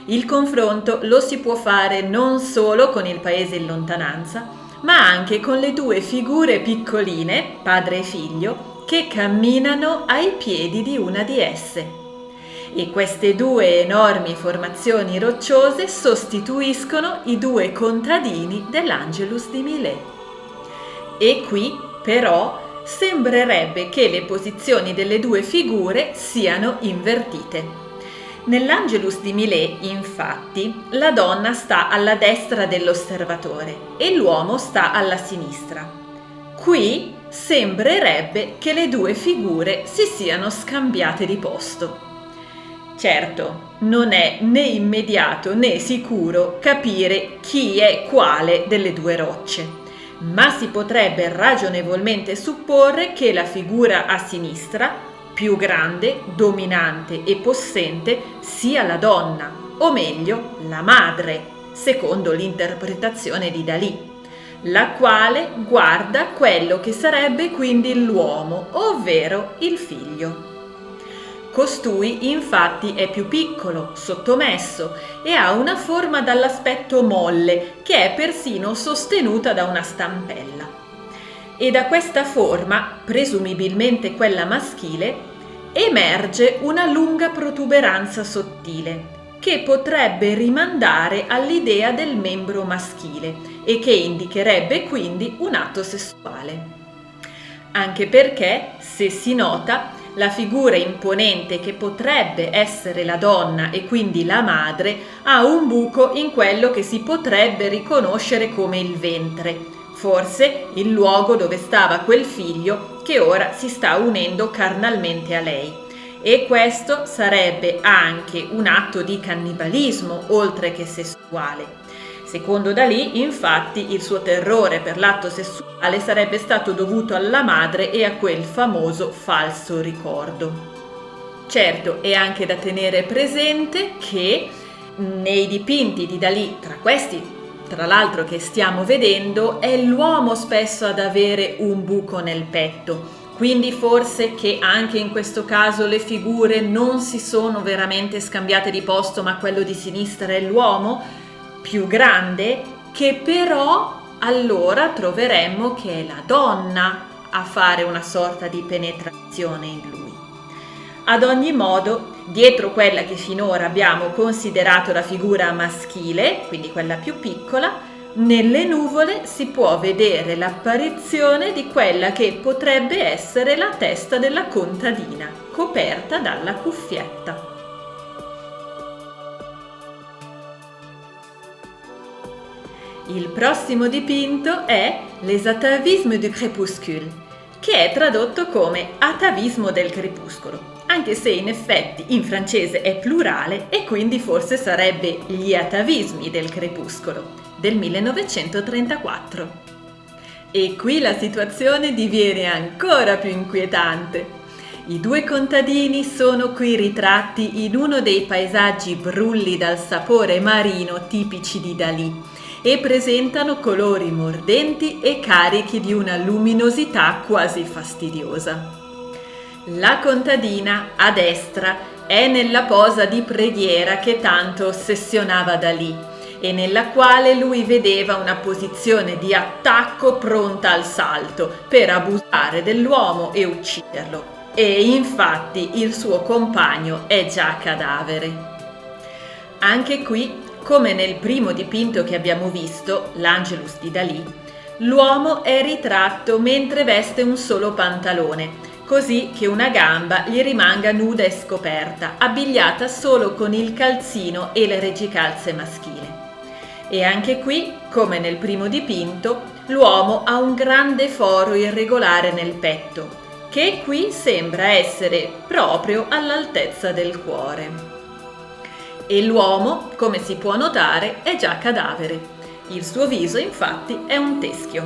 Il confronto lo si può fare non solo con il paese in lontananza, ma anche con le due figure piccoline, padre e figlio, che camminano ai piedi di una di esse. E queste due enormi formazioni rocciose sostituiscono i due contadini dell'Angelus di Millet. E qui, però, sembrerebbe che le posizioni delle due figure siano invertite. Nell'Angelus di Millet, infatti, la donna sta alla destra dell'osservatore e l'uomo sta alla sinistra. Qui sembrerebbe che le due figure si siano scambiate di posto. Certo, non è né immediato né sicuro capire chi è quale delle due rocce, ma si potrebbe ragionevolmente supporre che la figura a sinistra, più grande, dominante e possente, sia la donna, o meglio, la madre, secondo l'interpretazione di Dalì, la quale guarda quello che sarebbe quindi l'uomo, ovvero il figlio. Costui infatti è più piccolo, sottomesso e ha una forma dall'aspetto molle che è persino sostenuta da una stampella. E da questa forma, presumibilmente quella maschile, emerge una lunga protuberanza sottile che potrebbe rimandare all'idea del membro maschile e che indicherebbe quindi un atto sessuale. Anche perché, se si nota, la figura imponente che potrebbe essere la donna e quindi la madre ha un buco in quello che si potrebbe riconoscere come il ventre, forse il luogo dove stava quel figlio che ora si sta unendo carnalmente a lei. E questo sarebbe anche un atto di cannibalismo oltre che sessuale. Secondo Dalì, infatti, il suo terrore per l'atto sessuale sarebbe stato dovuto alla madre e a quel famoso falso ricordo. Certo, è anche da tenere presente che nei dipinti di Dalì, tra questi, tra l'altro che stiamo vedendo, è l'uomo spesso ad avere un buco nel petto. Quindi forse che anche in questo caso le figure non si sono veramente scambiate di posto, ma quello di sinistra è l'uomo più grande, che però allora troveremmo che è la donna a fare una sorta di penetrazione in lui. Ad ogni modo, dietro quella che finora abbiamo considerato la figura maschile, quindi quella più piccola, nelle nuvole si può vedere l'apparizione di quella che potrebbe essere la testa della contadina, coperta dalla cuffietta. Il prossimo dipinto è Les atavismes du crépuscule, che è tradotto come atavismo del crepuscolo, anche se in effetti in francese è plurale e quindi forse sarebbe gli atavismi del crepuscolo, del 1934. E qui la situazione diviene ancora più inquietante. I due contadini sono qui ritratti in uno dei paesaggi brulli dal sapore marino tipici di Dalì e presentano colori mordenti e carichi di una luminosità quasi fastidiosa. La contadina, a destra, è nella posa di preghiera che tanto ossessionava Dalì e nella quale lui vedeva una posizione di attacco pronta al salto per abusare dell'uomo e ucciderlo. E infatti il suo compagno è già cadavere. Anche qui, come nel primo dipinto che abbiamo visto, l'Angelus di Dalì, l'uomo è ritratto mentre veste un solo pantalone, così che una gamba gli rimanga nuda e scoperta, abbigliata solo con il calzino e le reggicalze maschili. E anche qui, come nel primo dipinto, l'uomo ha un grande foro irregolare nel petto, che qui sembra essere proprio all'altezza del cuore. E l'uomo, come si può notare, è già cadavere. Il suo viso, infatti, è un teschio.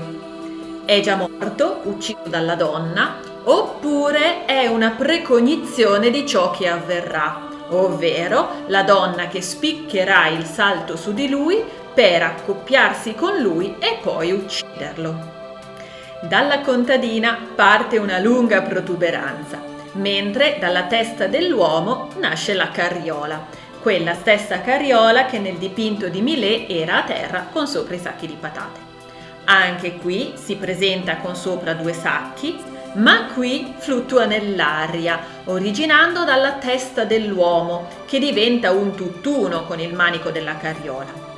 È già morto, ucciso dalla donna, oppure è una precognizione di ciò che avverrà, ovvero la donna che spiccherà il salto su di lui per accoppiarsi con lui e poi ucciderlo. Dalla contadina parte una lunga protuberanza, mentre dalla testa dell'uomo nasce la carriola, quella stessa carriola che nel dipinto di Millet era a terra con sopra i sacchi di patate. Anche qui si presenta con sopra 2 sacchi, ma qui fluttua nell'aria, originando dalla testa dell'uomo, che diventa un tutt'uno con il manico della carriola.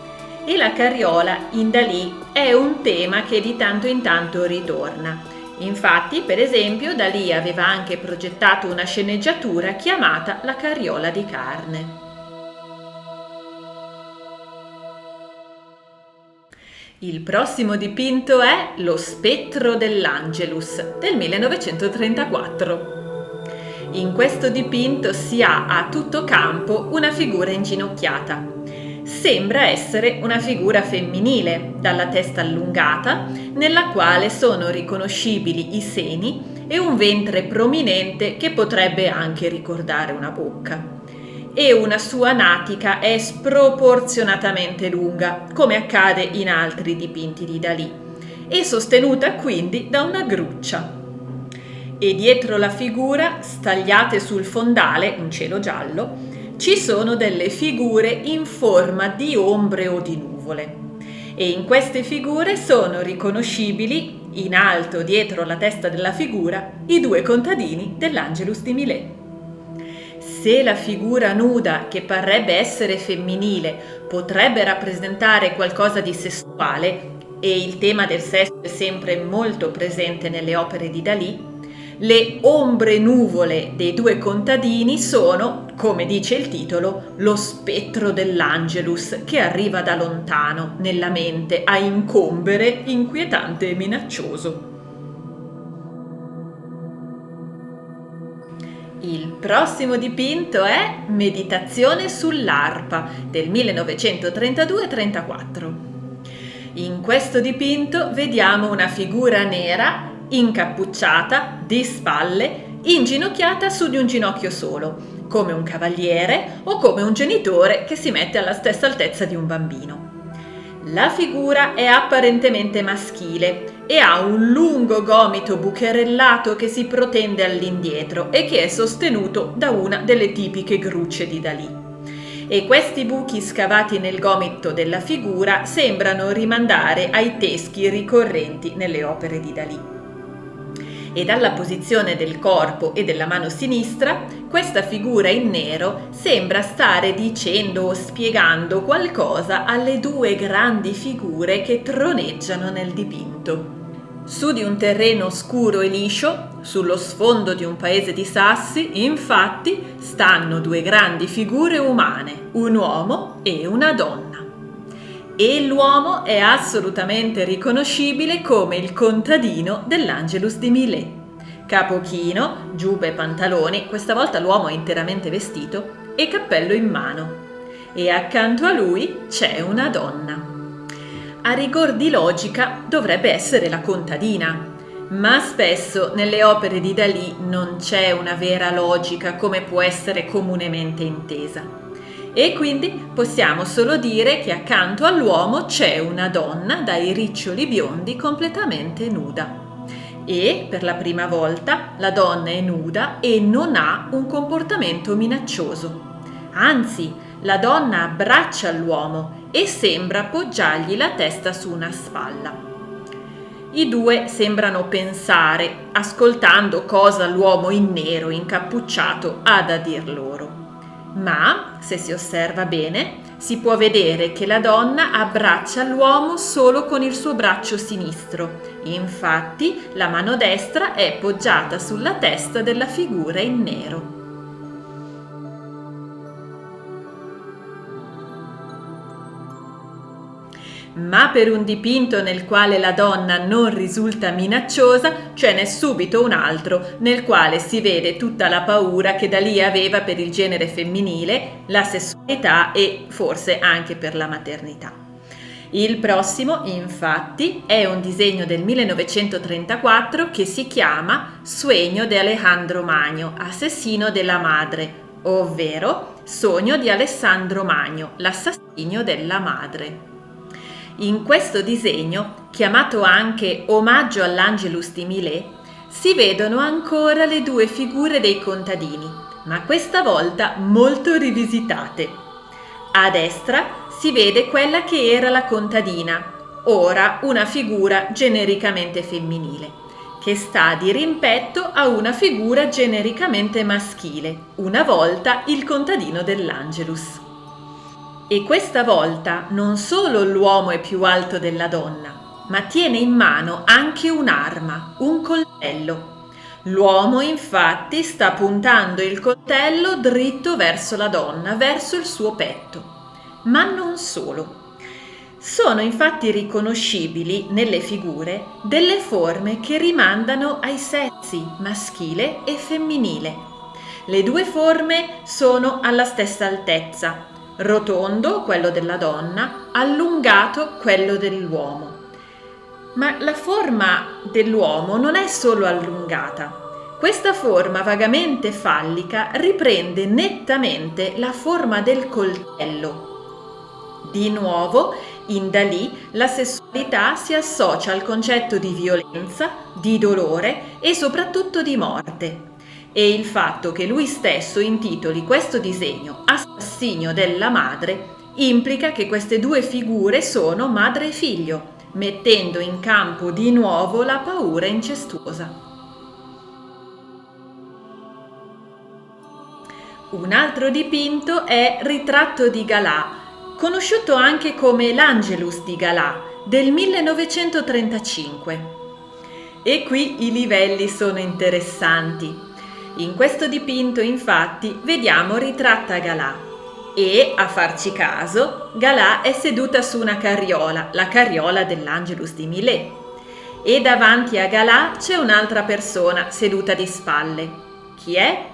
E la carriola in Dalì è un tema che di tanto in tanto ritorna. Infatti, per esempio, Dalì aveva anche progettato una sceneggiatura chiamata La carriola di carne. Il prossimo dipinto è Lo spettro dell'Angelus del 1934. In questo dipinto si ha a tutto campo una figura inginocchiata. Sembra essere una figura femminile, dalla testa allungata, nella quale sono riconoscibili i seni e un ventre prominente che potrebbe anche ricordare una bocca. E una sua natica è sproporzionatamente lunga, come accade in altri dipinti di Dalì, e sostenuta quindi da una gruccia. E dietro la figura, stagliate sul fondale, un cielo giallo, ci sono delle figure in forma di ombre o di nuvole. E in queste figure sono riconoscibili, in alto dietro la testa della figura, i 2 contadini dell'Angelus di Millet. Se la figura nuda, che parrebbe essere femminile, potrebbe rappresentare qualcosa di sessuale, e il tema del sesso è sempre molto presente nelle opere di Dalì, le ombre nuvole dei 2 contadini sono, come dice il titolo, lo spettro dell'Angelus che arriva da lontano nella mente a incombere inquietante e minaccioso. Il prossimo dipinto è Meditazione sull'arpa del 1932-34. In questo dipinto vediamo una figura nera, incappucciata, di spalle, inginocchiata su di un ginocchio solo, come un cavaliere o come un genitore che si mette alla stessa altezza di un bambino. La figura è apparentemente maschile e ha un lungo gomito bucherellato che si protende all'indietro e che è sostenuto da una delle tipiche grucce di Dalì. E questi buchi scavati nel gomito della figura sembrano rimandare ai teschi ricorrenti nelle opere di Dalì. E dalla posizione del corpo e della mano sinistra, questa figura in nero sembra stare dicendo o spiegando qualcosa alle 2 grandi figure che troneggiano nel dipinto. Su di un terreno scuro e liscio, sullo sfondo di un paese di sassi, infatti, stanno 2 grandi figure umane, un uomo e una donna. E l'uomo è assolutamente riconoscibile come il contadino dell'Angelus di Millet. Capo chino, giubba e pantaloni, questa volta l'uomo è interamente vestito, e cappello in mano. E accanto a lui c'è una donna. A rigor di logica dovrebbe essere la contadina, ma spesso nelle opere di Dalì non c'è una vera logica come può essere comunemente intesa. E quindi possiamo solo dire che accanto all'uomo c'è una donna dai riccioli biondi completamente nuda. E per la prima volta la donna è nuda e non ha un comportamento minaccioso. Anzi, la donna abbraccia l'uomo e sembra appoggiargli la testa su una spalla. I 2 sembrano pensare, ascoltando cosa l'uomo in nero incappucciato ha da dir loro. Ma, se si osserva bene, si può vedere che la donna abbraccia l'uomo solo con il suo braccio sinistro. Infatti, la mano destra è poggiata sulla testa della figura in nero. Ma per un dipinto nel quale la donna non risulta minacciosa, ce n'è subito un altro nel quale si vede tutta la paura che Dalì aveva per il genere femminile, la sessualità e forse anche per la maternità. Il prossimo, infatti, è un disegno del 1934 che si chiama Sueño de Alejandro Magno, assassino della madre, ovvero Sogno di Alessandro Magno, l'assassinio della madre. In questo disegno, chiamato anche Omaggio all'Angelus di Millet, si vedono ancora le due figure dei contadini, ma questa volta molto rivisitate. A destra si vede quella che era la contadina, ora una figura genericamente femminile, che sta di rimpetto a una figura genericamente maschile, una volta il contadino dell'Angelus. E questa volta non solo l'uomo è più alto della donna, ma tiene in mano anche un'arma, un coltello. L'uomo infatti sta puntando il coltello dritto verso la donna, verso il suo petto. Ma non solo. Sono infatti riconoscibili nelle figure delle forme che rimandano ai sessi maschile e femminile. Le due forme sono alla stessa altezza. Rotondo, quello della donna, allungato, quello dell'uomo. Ma la forma dell'uomo non è solo allungata. Questa forma vagamente fallica riprende nettamente la forma del coltello. Di nuovo, in Dalì, la sessualità si associa al concetto di violenza, di dolore e soprattutto di morte. E il fatto che lui stesso intitoli questo disegno Assassinio della madre implica che queste due figure sono madre e figlio, mettendo in campo di nuovo la paura incestuosa. Un altro dipinto è Ritratto di Galà, conosciuto anche come l'Angelus di Galà, del 1935. E qui i livelli sono interessanti. In questo dipinto, infatti, vediamo ritratta Galà e, a farci caso, Galà è seduta su una carriola, la carriola dell'Angelus di Millet, e davanti a Galà c'è un'altra persona seduta di spalle. Chi è?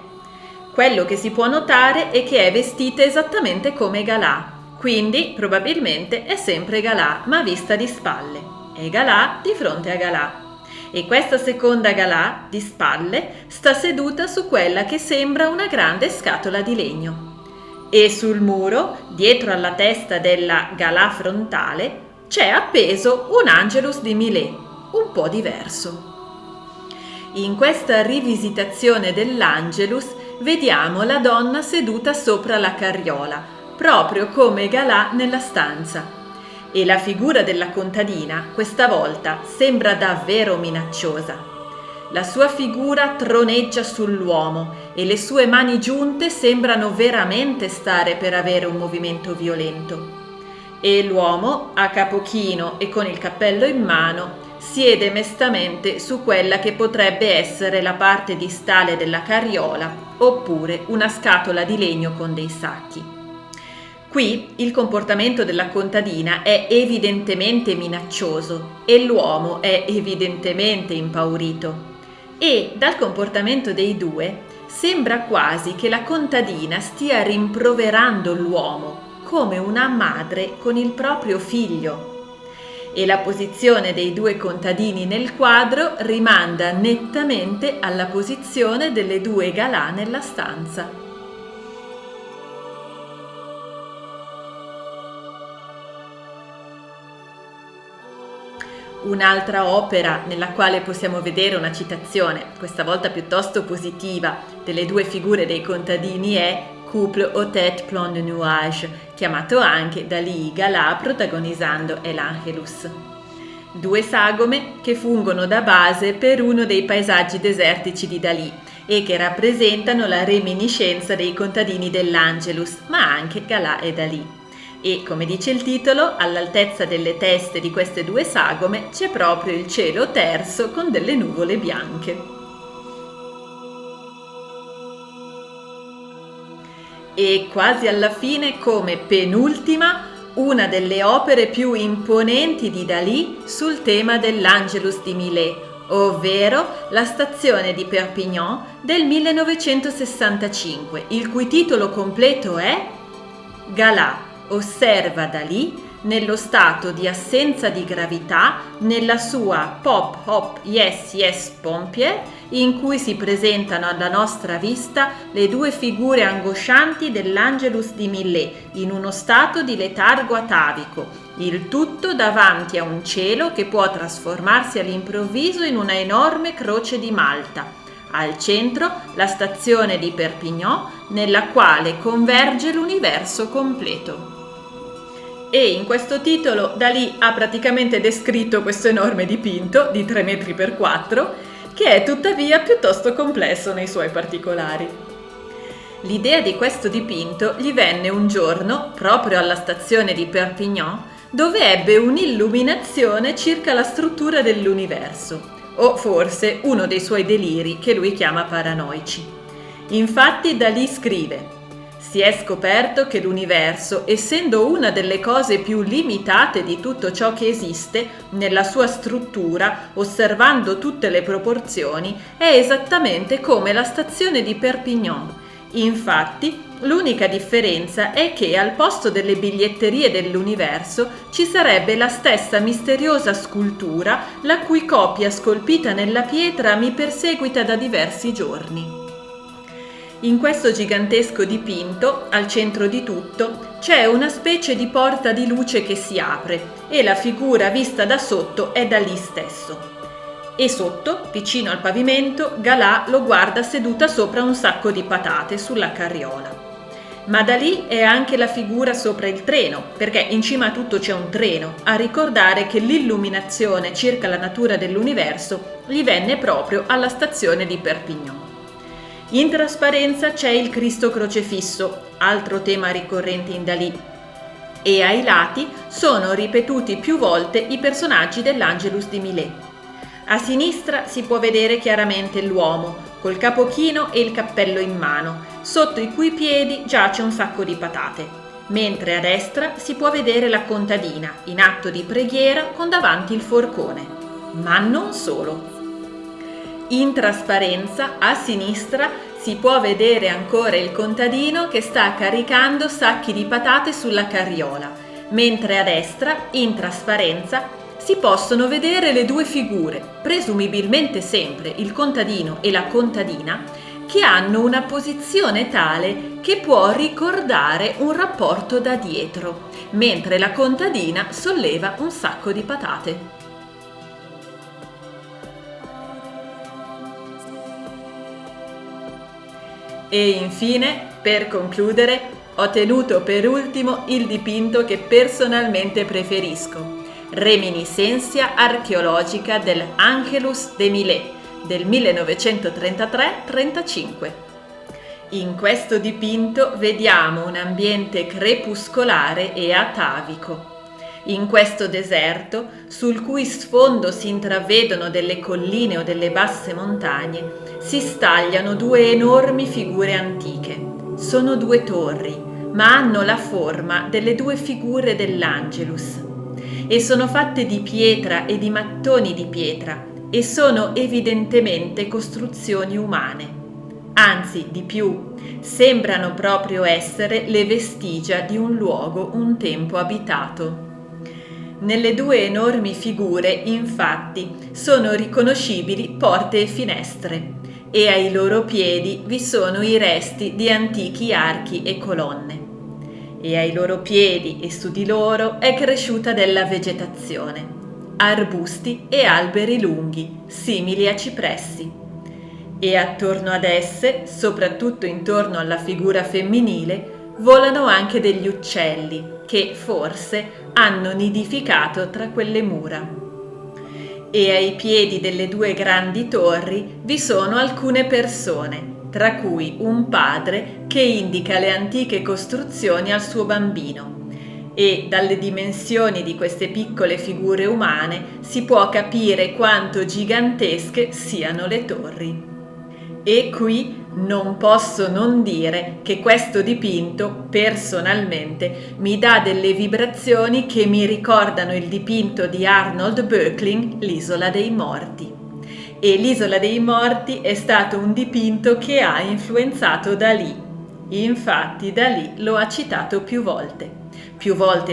Quello che si può notare è che è vestita esattamente come Galà, quindi probabilmente è sempre Galà, ma vista di spalle. È Galà di fronte a Galà. E questa seconda Galà, di spalle, sta seduta su quella che sembra una grande scatola di legno. E sul muro, dietro alla testa della Galà frontale, c'è appeso un Angelus di Millet, un po' diverso. In questa rivisitazione dell'Angelus vediamo la donna seduta sopra la carriola, proprio come Galà nella stanza. E la figura della contadina questa volta sembra davvero minacciosa. La sua figura troneggia sull'uomo e le sue mani giunte sembrano veramente stare per avere un movimento violento. E l'uomo, a capo chino e con il cappello in mano, siede mestamente su quella che potrebbe essere la parte distale della carriola oppure una scatola di legno con dei sacchi. Qui il comportamento della contadina è evidentemente minaccioso e l'uomo è evidentemente impaurito. E dal comportamento dei due sembra quasi che la contadina stia rimproverando l'uomo come una madre con il proprio figlio. E la posizione dei due contadini nel quadro rimanda nettamente alla posizione delle due Galà nella stanza. Un'altra opera nella quale possiamo vedere una citazione, questa volta piuttosto positiva, delle due figure dei contadini è Couple aux têtes pleines de nuages, chiamato anche Dalì Galà protagonizzando El Angelus. Due sagome che fungono da base per uno dei paesaggi desertici di Dalì e che rappresentano la reminiscenza dei contadini dell'Angelus, ma anche Galà e Dalì. E, come dice il titolo, all'altezza delle teste di queste due sagome c'è proprio il cielo terso con delle nuvole bianche. E quasi alla fine, come penultima, una delle opere più imponenti di Dalì sul tema dell'Angelus di Millet, ovvero La stazione di Perpignan del 1965, il cui titolo completo è Gala osserva Dalì nello stato di assenza di gravità nella sua Pop Hop Yes Yes Pompier, in cui si presentano alla nostra vista le due figure angoscianti dell'Angelus di Millet in uno stato di letargo atavico, il tutto davanti a un cielo che può trasformarsi all'improvviso in una enorme croce di Malta. Al centro la stazione di Perpignan, nella quale converge l'universo completo. E in questo titolo Dalì ha praticamente descritto questo enorme dipinto di 3 metri per 4, che è tuttavia piuttosto complesso nei suoi particolari. L'idea di questo dipinto gli venne un giorno, proprio alla stazione di Perpignan, dove ebbe un'illuminazione circa la struttura dell'universo, o forse uno dei suoi deliri che lui chiama paranoici. Infatti Dalì scrive: si è scoperto che l'universo, essendo una delle cose più limitate di tutto ciò che esiste, nella sua struttura, osservando tutte le proporzioni, è esattamente come la stazione di Perpignan. Infatti, l'unica differenza è che al posto delle biglietterie dell'universo ci sarebbe la stessa misteriosa scultura, la cui copia scolpita nella pietra mi perseguita da diversi giorni. In questo gigantesco dipinto, al centro di tutto, c'è una specie di porta di luce che si apre e la figura vista da sotto è Dalì stesso. E sotto, vicino al pavimento, Galà lo guarda seduta sopra un sacco di patate sulla carriola. Ma Dalì è anche la figura sopra il treno, perché in cima a tutto c'è un treno, a ricordare che l'illuminazione circa la natura dell'universo gli venne proprio alla stazione di Perpignan. In trasparenza c'è il Cristo crocefisso, altro tema ricorrente in Dalì, e ai lati sono ripetuti più volte i personaggi dell'Angelus di Millet. A sinistra si può vedere chiaramente l'uomo, col capo chino e il cappello in mano, sotto i cui piedi giace un sacco di patate, mentre a destra si può vedere la contadina, in atto di preghiera con davanti il forcone. Ma non solo. In trasparenza, a sinistra, si può vedere ancora il contadino che sta caricando sacchi di patate sulla carriola, mentre a destra, in trasparenza, si possono vedere le due figure, presumibilmente sempre il contadino e la contadina, che hanno una posizione tale che può ricordare un rapporto da dietro, mentre la contadina solleva un sacco di patate. E infine, per concludere, ho tenuto per ultimo il dipinto che personalmente preferisco, Reminiscenza archeologica dell'Angelus de Millet del 1933-35. In questo dipinto vediamo un ambiente crepuscolare e atavico. In questo deserto, sul cui sfondo si intravedono delle colline o delle basse montagne, si stagliano due enormi figure antiche. Sono due torri, ma hanno la forma delle due figure dell'Angelus. E sono fatte di pietra e di mattoni di pietra, e sono evidentemente costruzioni umane. Anzi, di più, sembrano proprio essere le vestigia di un luogo un tempo abitato. Nelle due enormi figure, infatti, sono riconoscibili porte e finestre, e ai loro piedi vi sono i resti di antichi archi e colonne. E ai loro piedi e su di loro è cresciuta della vegetazione, arbusti e alberi lunghi, simili a cipressi. E attorno ad esse, soprattutto intorno alla figura femminile, volano anche degli uccelli che, forse, hanno nidificato tra quelle mura. E ai piedi delle due grandi torri vi sono alcune persone, tra cui un padre che indica le antiche costruzioni al suo bambino. E dalle dimensioni di queste piccole figure umane si può capire quanto gigantesche siano le torri. E qui non posso non dire che questo dipinto, personalmente, mi dà delle vibrazioni che mi ricordano il dipinto di Arnold Böcklin, L'Isola dei Morti. E L'Isola dei Morti è stato un dipinto che ha influenzato Dalì. Infatti Dalì lo ha citato più volte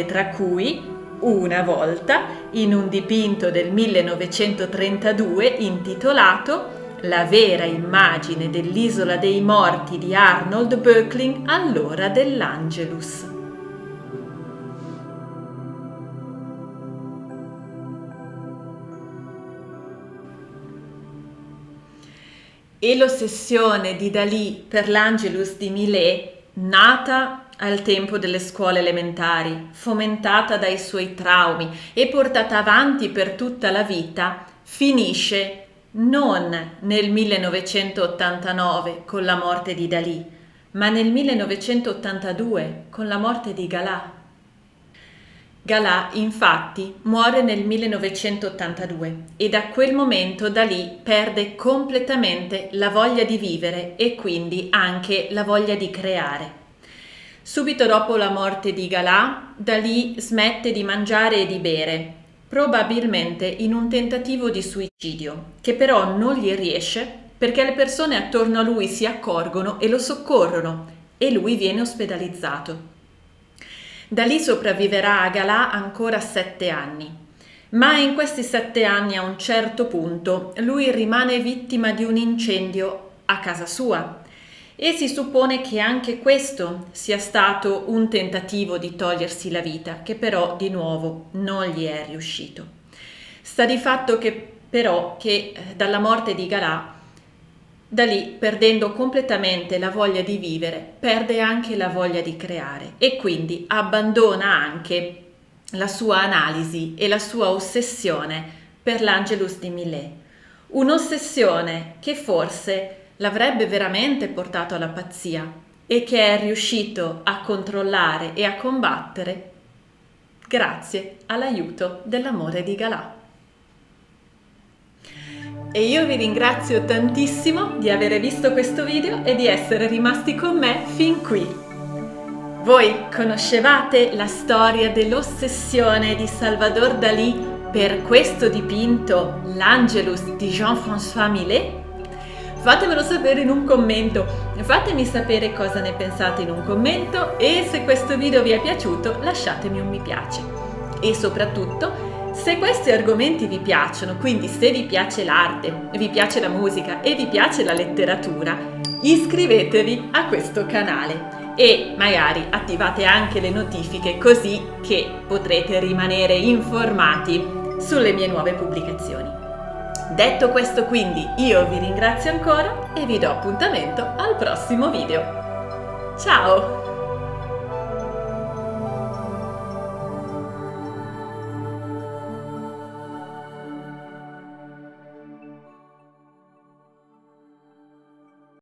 tra cui una volta in un dipinto del 1932 intitolato La vera immagine dell'Isola dei Morti di Arnold Böcklin all'ora dell'Angelus. E l'ossessione di Dalì per l'Angelus di Millet, nata al tempo delle scuole elementari, fomentata dai suoi traumi e portata avanti per tutta la vita, finisce non nel 1989 con la morte di Dalì, ma nel 1982 con la morte di Galà. Galà, infatti, muore nel 1982 e da quel momento Dalì perde completamente la voglia di vivere e quindi anche la voglia di creare. Subito dopo la morte di Galà, Dalì smette di mangiare e di bere, probabilmente in un tentativo di suicidio, che però non gli riesce perché le persone attorno a lui si accorgono e lo soccorrono e lui viene ospedalizzato. Dalì sopravviverà a Galà ancora 7 anni, ma in questi 7 anni a un certo punto lui rimane vittima di un incendio a casa sua e si suppone che anche questo sia stato un tentativo di togliersi la vita, che però di nuovo non gli è riuscito. Sta di fatto che però dalla morte di Galà, Dalì, perdendo completamente la voglia di vivere, perde anche la voglia di creare e quindi abbandona anche la sua analisi e la sua ossessione per l'Angelus di Millet. Un'ossessione che forse l'avrebbe veramente portato alla pazzia e che è riuscito a controllare e a combattere grazie all'aiuto dell'amore di Galà. E io vi ringrazio tantissimo di aver visto questo video e di essere rimasti con me fin qui. Voi conoscevate la storia dell'ossessione di Salvador Dalì per questo dipinto, l'Angelus di Jean-François Millet? Fatemelo sapere in un commento, fatemi sapere cosa ne pensate in un commento e se questo video vi è piaciuto lasciatemi un mi piace. E soprattutto, se questi argomenti vi piacciono, quindi se vi piace l'arte, vi piace la musica e vi piace la letteratura, iscrivetevi a questo canale e magari attivate anche le notifiche così che potrete rimanere informati sulle mie nuove pubblicazioni. Detto questo, quindi, io vi ringrazio ancora e vi do appuntamento al prossimo video. Ciao!